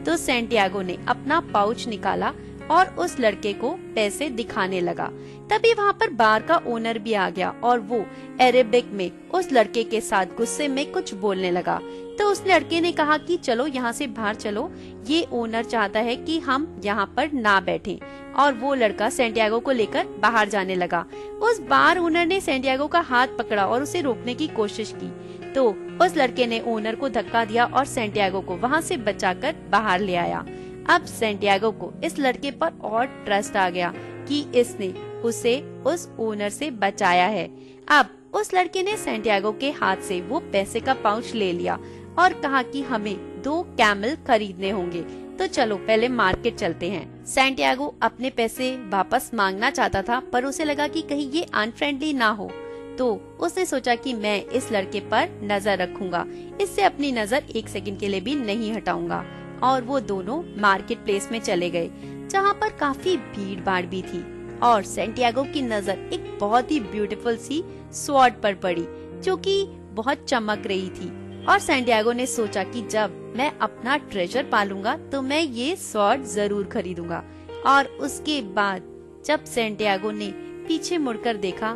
तो सैंटियागो ने अपना पाउच निकाला और उस लड़के को पैसे दिखाने लगा। तभी वहाँ पर बार का ओनर भी आ गया और वो अरेबिक में उस लड़के के साथ गुस्से में कुछ बोलने लगा। तो उस लड़के ने कहा कि चलो यहाँ से बाहर चलो, ये ओनर चाहता है कि हम यहाँ पर ना बैठें। और वो लड़का सैंटियागो को लेकर बाहर जाने लगा। उस बार ओनर ने सैंटियागो का हाथ पकड़ा और उसे रोकने की कोशिश की। तो उस लड़के ने ओनर को धक्का दिया और सैंटियागो को वहाँ से बचाकर बाहर ले आया। अब सैंटियागो को इस लड़के पर और ट्रस्ट आ गया कि इसने उसे उस ओनर से बचाया है। अब उस लड़के ने सैंटियागो के हाथ से वो पैसे का पाउच ले लिया और कहा कि हमें 2 कैमल खरीदने होंगे, तो चलो पहले मार्केट चलते हैं। सैंटियागो अपने पैसे वापस मांगना चाहता था, पर उसे लगा कि कहीं ये अनफ्रेंडली ना हो, तो उसने सोचा कि मैं इस लड़के पर नजर रखूंगा, इससे अपनी नजर 1 सेकंड के लिए भी नहीं हटाऊंगा। और वो दोनों मार्केट प्लेस में चले गए, जहाँ पर काफी भीड़ भाड़ भी थी। और सैंटियागो की नजर एक बहुत ही ब्यूटीफुल सी स्वॉर्ड पर पड़ी, जो कि बहुत चमक रही थी। और सैंटियागो ने सोचा कि जब मैं अपना ट्रेजर पालूंगा तो मैं ये स्वॉर्ड जरूर खरीदूंगा। और उसके बाद जब सैंटियागो ने पीछे मुड़कर देखा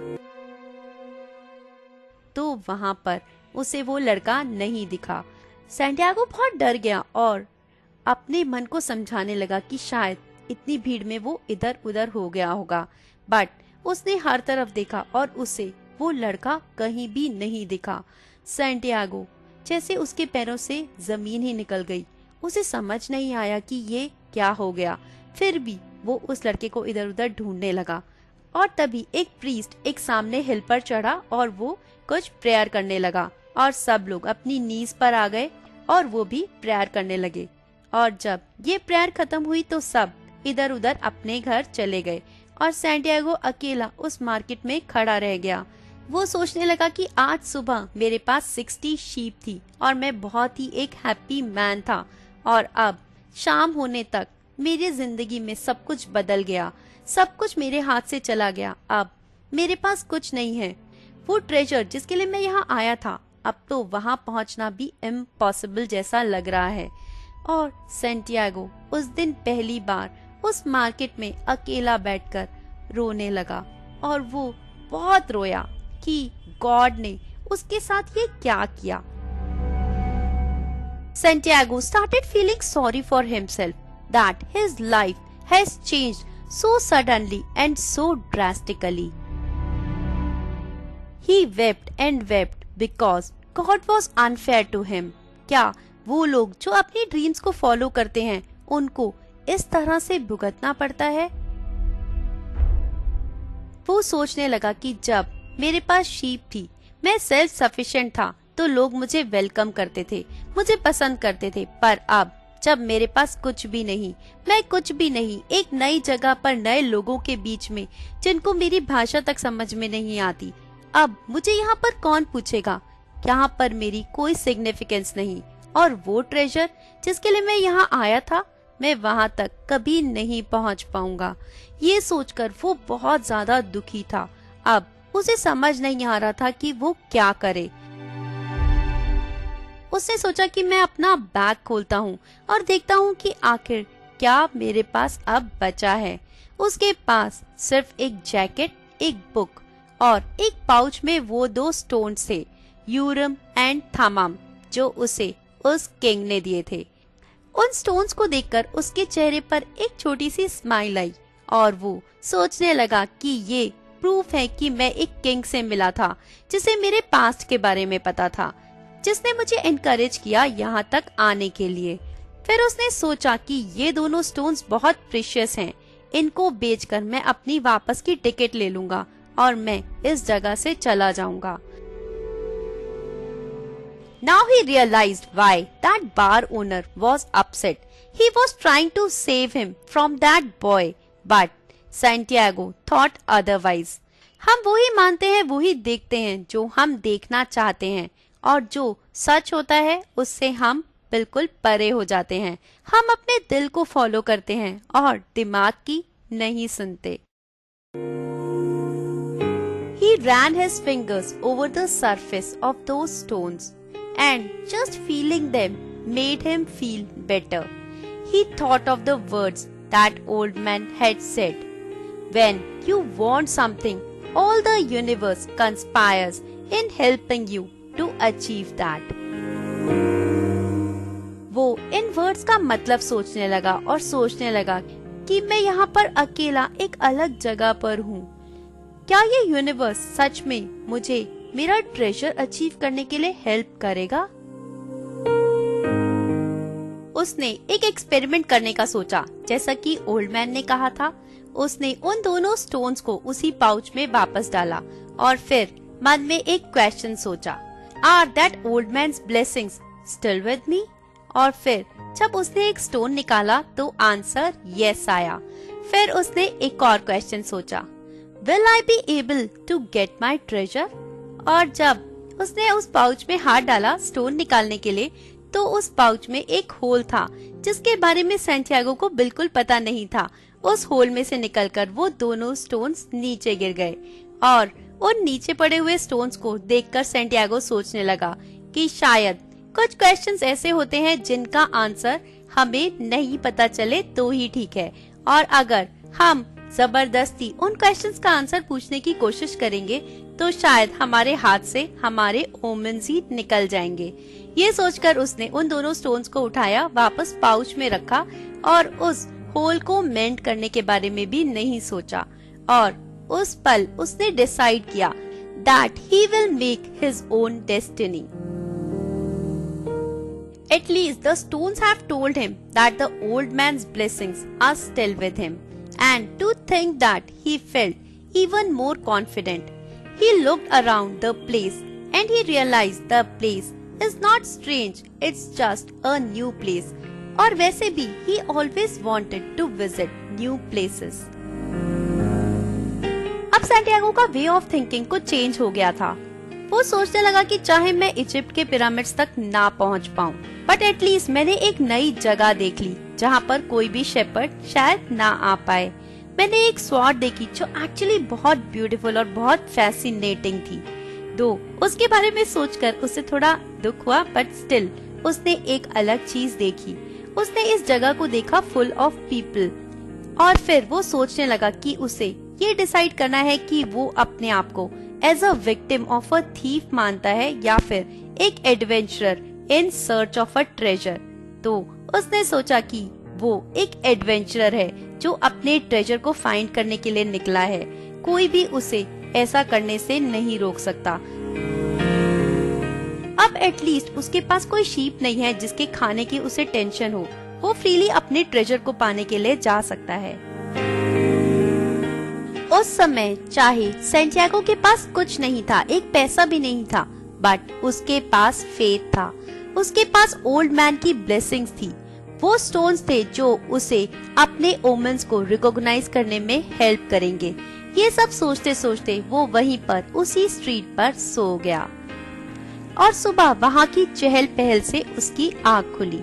तो वहाँ पर उसे वो लड़का नहीं दिखा। सैंटियागो बहुत डर गया और अपने मन को समझाने लगा कि शायद इतनी भीड़ में वो इधर उधर हो गया होगा, बट उसने हर तरफ देखा और उसे वो लड़का कहीं भी नहीं दिखा। सैंटियागो जैसे उसके पैरों से जमीन ही निकल गई। उसे समझ नहीं आया कि ये क्या हो गया। फिर भी वो उस लड़के को इधर उधर ढूंढने लगा और तभी एक प्रीस्ट एक सामने हिल पर चढ़ा और वो कुछ प्रेयर करने लगा और सब लोग अपनी नीज पर आ गए और वो भी प्रेयर करने लगे। और जब ये प्रेयर खत्म हुई तो सब इधर उधर अपने घर चले गए और सैंटियागो अकेला उस मार्केट में खड़ा रह गया। वो सोचने लगा कि आज सुबह मेरे पास 60 शीप थी और मैं बहुत ही एक हैप्पी मैन था और अब शाम होने तक मेरी जिंदगी में सब कुछ बदल गया, सब कुछ मेरे हाथ से चला गया। अब मेरे पास कुछ नहीं है। वो ट्रेजर जिसके लिए मैं यहाँ आया था, अब तो वहाँ पहुँचना भी इम्पॉसिबल जैसा लग रहा है। और सैंटियागो उस दिन पहली बार उस मार्केट में अकेला बैठकर रोने लगा और वो बहुत रोया कि गॉड ने उसके साथ ये क्या किया। Santiago started feeling sorry for himself that his life has changed so suddenly and so drastically. He wept and wept because God was unfair to him. क्या वो लोग जो अपनी ड्रीम्स को फॉलो करते हैं उनको इस तरह से भुगतना पड़ता है? वो सोचने लगा कि जब मेरे पास शीप थी, मैं सेल्फ सफिशिएंट था तो लोग मुझे वेलकम करते थे, मुझे पसंद करते थे। पर अब जब मेरे पास कुछ भी नहीं, मैं कुछ भी नहीं, एक नई जगह पर नए लोगों के बीच में जिनको मेरी भाषा तक समझ में नहीं आती, अब मुझे यहाँ पर कौन पूछेगा? यहाँ पर मेरी कोई सिग्निफिकेंस नहीं और वो ट्रेजर जिसके लिए मैं यहाँ आया था, मैं वहाँ तक कभी नहीं पहुँच पाऊंगा। ये सोचकर वो बहुत ज्यादा दुखी था। अब उसे समझ नहीं आ रहा था कि वो क्या करे। उसने सोचा कि मैं अपना बैग खोलता हूँ और देखता हूँ कि आखिर क्या मेरे पास अब बचा है। उसके पास सिर्फ एक जैकेट, एक बुक और एक पाउच में वो 2 स्टोन्स थे, यूरम एंड थमाम, जो उसे उस किंग ने दिए थे। उन स्टोन्स को देखकर उसके चेहरे पर एक छोटी सी स्माइल आई और वो सोचने लगा कि ये प्रूफ है कि मैं एक किंग से मिला था जिसे मेरे पास्ट के बारे में पता था, जिसने मुझे एनकरेज किया यहाँ तक आने के लिए। फिर उसने सोचा कि ये दोनों स्टोन्स बहुत प्रीशियस हैं, इनको बेचकर मैं अपनी वापस की टिकट ले लूंगा और मैं इस जगह से चला जाऊंगा। Now he realized why that bar owner was upset. He was trying to save him from that boy, but Santiago thought otherwise. हम वही मानते हैं, वही देखते हैं जो हम देखना चाहते हैं और जो सच होता है उससे हम बिल्कुल परे हो जाते हैं। हम अपने दिल को फॉलो करते हैं और दिमाग की नहीं सुनते। He ran his fingers over the surface of those stones and just feeling them made him feel better. He thought of the words that old man had said, "When you want something, all the universe conspires in helping you to achieve that." वो इन words का मतलब सोचने लगा और सोचने लगा कि मैं यहाँ पर अकेला एक अलग जगह पर हूँ। क्या ये यूनिवर्स सच में मुझे मेरा ट्रेजर अचीव करने के लिए हेल्प करेगा? उसने एक एक्सपेरिमेंट करने का सोचा, जैसा कि ओल्ड मैन ने कहा था। उसने उन दोनों स्टोन्स को उसी पाउच में वापस डाला और फिर मन में एक क्वेश्चन सोचा, are that old man's blessings still with me? और फिर जब उसने एक स्टोन निकाला तो आंसर यस आया। फिर उसने एक और क्वेश्चन सोचा, will I be able to get my treasure? और जब उसने उस पाउच में हाथ डाला स्टोन निकालने के लिए, तो उस पाउच में एक होल था जिसके बारे में सैंटियागो को बिल्कुल पता नहीं था। उस होल में से निकलकर वो दोनों स्टोन्स नीचे गिर गए और उन नीचे पड़े हुए स्टोन्स को देखकर सैंटियागो सोचने लगा कि शायद कुछ क्वेश्चंस ऐसे होते हैं जिनका आंसर हमें नहीं पता चले तो ही ठीक है, और अगर हम जबरदस्ती उन क्वेश्चंस का आंसर पूछने की कोशिश करेंगे तो शायद हमारे हाथ से हमारे ओमेन्स ही निकल जाएंगे। ये सोचकर उसने उन दोनों स्टोन्स को उठाया, वापस पाउच में रखा और उस होल को मेंट करने के बारे में भी नहीं सोचा। और उस पल उसने डिसाइड किया that he will make his own destiny. At least the stones have told him that the old man's blessings are still with him. And to think that he felt even more confident. He looked around the place and he realized the place is not strange, it's just a new place. और वैसे भी he always wanted to visit new places. अब Santiago का way of thinking कुछ change हो गया था। वो सोचने लगा कि चाहे मैं इजिप्ट के पिरामिड्स तक ना पहुंच पाऊं, बट एटलीस्ट मैंने एक नई जगह देख ली जहां पर कोई भी शेपर्ड शायद ना आ पाए। मैंने एक स्वॉर्ड देखी जो एक्चुअली बहुत ब्यूटीफुल और बहुत फैसिनेटिंग थी। दो उसके बारे में सोचकर उसे थोड़ा दुख हुआ, बट स्टिल उसने एक अलग चीज देखी। उसने इस जगह को देखा फुल ऑफ पीपल, और फिर वो सोचने लगा कि उसे ये डिसाइड करना है कि वो अपने आप को as a victim of a thief मानता है या फिर एक adventurer in search of a treasure. तो उसने सोचा कि वो एक एडवेंचरर है जो अपने ट्रेजर को फाइंड करने के लिए निकला है। कोई भी उसे ऐसा करने से नहीं रोक सकता। अब एटलीस्ट उसके पास कोई शीप नहीं है जिसके खाने की उसे टेंशन हो। वो फ्रीली अपने ट्रेजर को पाने के लिए जा सकता है। उस समय चाहे सैंटियागो के पास कुछ नहीं था, एक पैसा भी नहीं था, बट उसके पास फेथ था। उसके पास ओल्ड मैन की ब्लेसिंग्स थी। वो स्टोन्स थे जो उसे अपने ओमेन्स को रिकॉग्नाइज करने में हेल्प करेंगे। ये सब सोचते सोचते वो वहीं पर उसी स्ट्रीट पर सो गया और सुबह वहाँ की चहल पहल से उसकी आँख खुली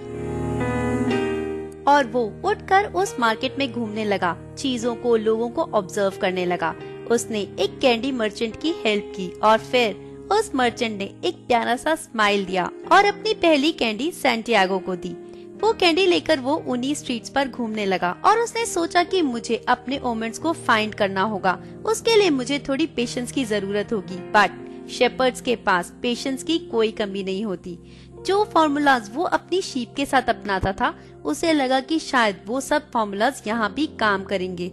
और वो उठकर उस मार्केट में घूमने लगा, चीजों को, लोगों को ऑब्जर्व करने लगा। उसने एक कैंडी मर्चेंट की हेल्प की और फिर उस मर्चेंट ने एक प्यारा सा स्माइल दिया और अपनी पहली कैंडी सैंटियागो को दी। वो कैंडी लेकर वो उन्हीं स्ट्रीट्स पर घूमने लगा और उसने सोचा कि मुझे अपने ओमेंट्स को फाइंड करना होगा। उसके लिए मुझे थोड़ी पेशेंस की जरूरत होगी, बट शेपर्ड्स के पास पेशेंस की कोई कमी नहीं होती। जो फॉर्मूलाज वो अपनी शीप के साथ अपनाता था, उसे लगा कि शायद वो सब फॉर्मूलाज यहाँ भी काम करेंगे।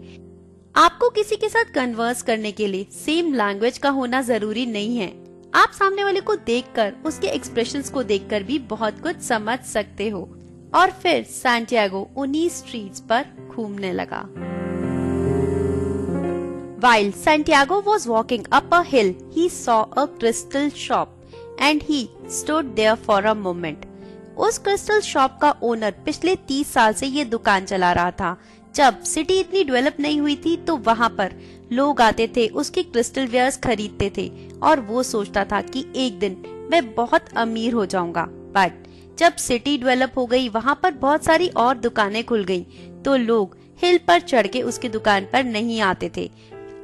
आपको किसी के साथ कन्वर्स करने के लिए सेम लैंग्वेज का होना जरूरी नहीं है। आप सामने वाले को देखकर, उसके एक्सप्रेशंस को देखकर भी बहुत कुछ समझ सकते हो। और फिर सैंटियागो उन्हीं स्ट्रीट्स पर घूमने लगा। While Santiago was walking up a hill, he saw a crystal shop and he stood there for a moment. उस क्रिस्टल शॉप का ओनर पिछले 30 साल से ये दुकान चला रहा था। जब सिटी इतनी डेवलप नहीं हुई थी तो वहाँ पर लोग आते थे, उसके क्रिस्टल वेयर्स खरीदते थे और वो सोचता था कि एक दिन मैं बहुत अमीर हो जाऊंगा। बट जब सिटी डेवलप हो गई, वहाँ पर बहुत सारी और दुकानें खुल गई, तो लोग हिल पर चढ़ के उसकी दुकान पर नहीं आते थे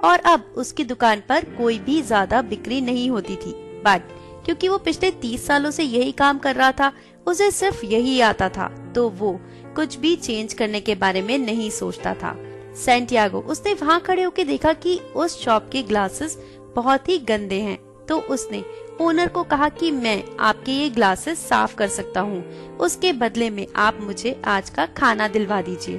और अब उसकी दुकान पर कोई भी ज्यादा बिक्री नहीं होती थी। बट क्योंकि वो पिछले 30 सालों से यही काम कर रहा था, उसे सिर्फ यही आता था, तो वो कुछ भी चेंज करने के बारे में नहीं सोचता था। सैंटियागो, उसने वहाँ खड़े होकर देखा कि उस शॉप के ग्लासेस बहुत ही गंदे हैं, तो उसने ओनर को कहा कि मैं आपके ये ग्लासेस साफ कर सकता हूँ, उसके बदले में आप मुझे आज का खाना दिलवा दीजिए।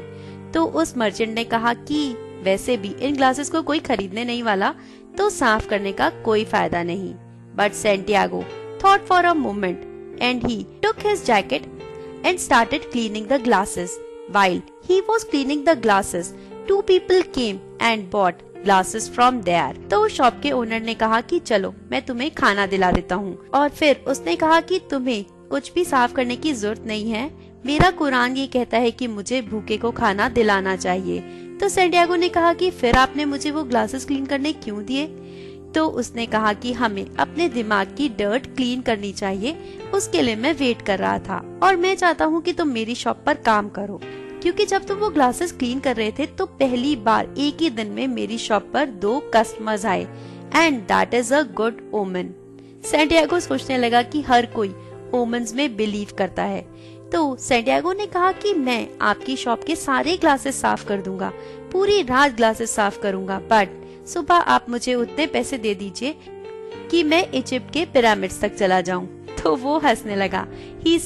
तो उस मर्चेंट ने कहा कि वैसे भी इन ग्लासेस को कोई खरीदने नहीं वाला, तो साफ करने का कोई फायदा नहीं। But Santiago thought for a moment and he took his jacket and started cleaning the glasses. While he was cleaning the glasses, 2 people came and bought glasses from there. तो शॉप के ओनर ने कहा कि चलो मैं तुम्हें खाना दिला देता हूँ, और फिर उसने कहा कि तुम्हें कुछ भी साफ करने की जरूरत नहीं है, मेरा कुरान ये कहता है कि मुझे भूखे को खाना दिलाना चाहिए। तो सैंटियागो ने कहा कि फिर आपने मुझे वो ग्लासेस क्लीन करने क्यों दिए? तो उसने कहा कि हमें अपने दिमाग की डर्ट क्लीन करनी चाहिए, उसके लिए मैं वेट कर रहा था और मैं चाहता हूँ कि तुम मेरी शॉप पर काम करो, क्योंकि जब तुम वो ग्लासेस क्लीन कर रहे थे तो पहली बार एक ही दिन में मेरी शॉप पर 2 कस्टमर्स आए and that is a good omen. Santiago सोचने लगा कि हर कोई ओमेन्स में बिलीव करता है। तो सैंटियागो ने कहा कि मैं आपकी शॉप के सारे ग्लासेस साफ कर दूंगा, पूरी रात ग्लासेस साफ करूंगा, बट सुबह आप मुझे उतने पैसे दे दीजिए कि मैं इजिप्ट के पिरामिड्स तक चला जाऊं। तो वो हंसने लगा। He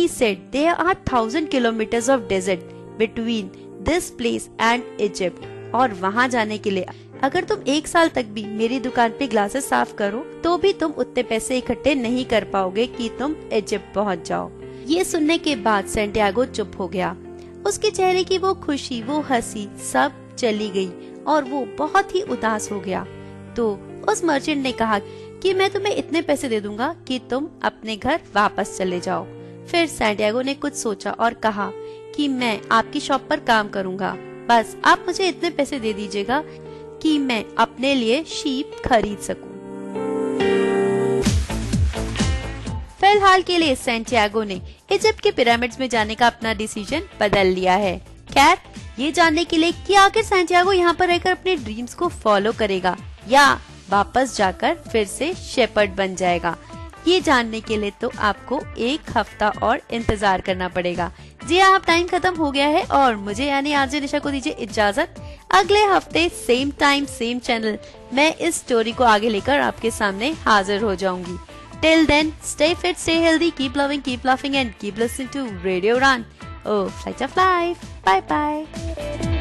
said there are 1000 kilometers of desert between this place and Egypt, और वहाँ जाने के लिए अगर तुम 1 साल तक भी मेरी दुकान पे ग्लासेस साफ करो तो भी तुम उतने पैसे इकट्ठे नहीं कर पाओगे कि तुम इजिप्ट पहुंच जाओ। ये सुनने के बाद सैंटियागो चुप हो गया। उसके चेहरे की वो खुशी, वो हंसी सब चली गई और वो बहुत ही उदास हो गया। तो उस मर्चेंट ने कहा कि मैं तुम्हें इतने पैसे दे दूंगा कि तुम अपने घर वापस चले जाओ। फिर सैंटियागो ने कुछ सोचा और कहा कि मैं आपकी शॉप पर काम करूंगा, बस आप मुझे इतने पैसे दे दीजिएगा कि मैं अपने लिए शीप खरीद सकूं। फिलहाल के लिए सैंटियागो ने इजिप्ट के पिरामिड्स में जाने का अपना डिसीजन बदल लिया है। खैर, ये जानने के लिए कि आखिर सैंटियागो यहाँ पर रहकर अपने ड्रीम्स को फॉलो करेगा या वापस जाकर फिर से शेपर्ड बन जाएगा, ये जानने के लिए तो आपको 1 हफ्ता और इंतजार करना पड़ेगा। जी हाँ, अब टाइम खत्म हो गया है और मुझे यानी आरजे निशा को दीजिए इजाजत। अगले हफ्ते सेम टाइम सेम चैनल मैं इस स्टोरी को आगे लेकर आपके सामने हाजिर हो जाऊंगी। Till then, stay fit, stay healthy, keep loving, keep laughing and keep listening to Radio Udan. Oh, Flight of Life. Bye bye.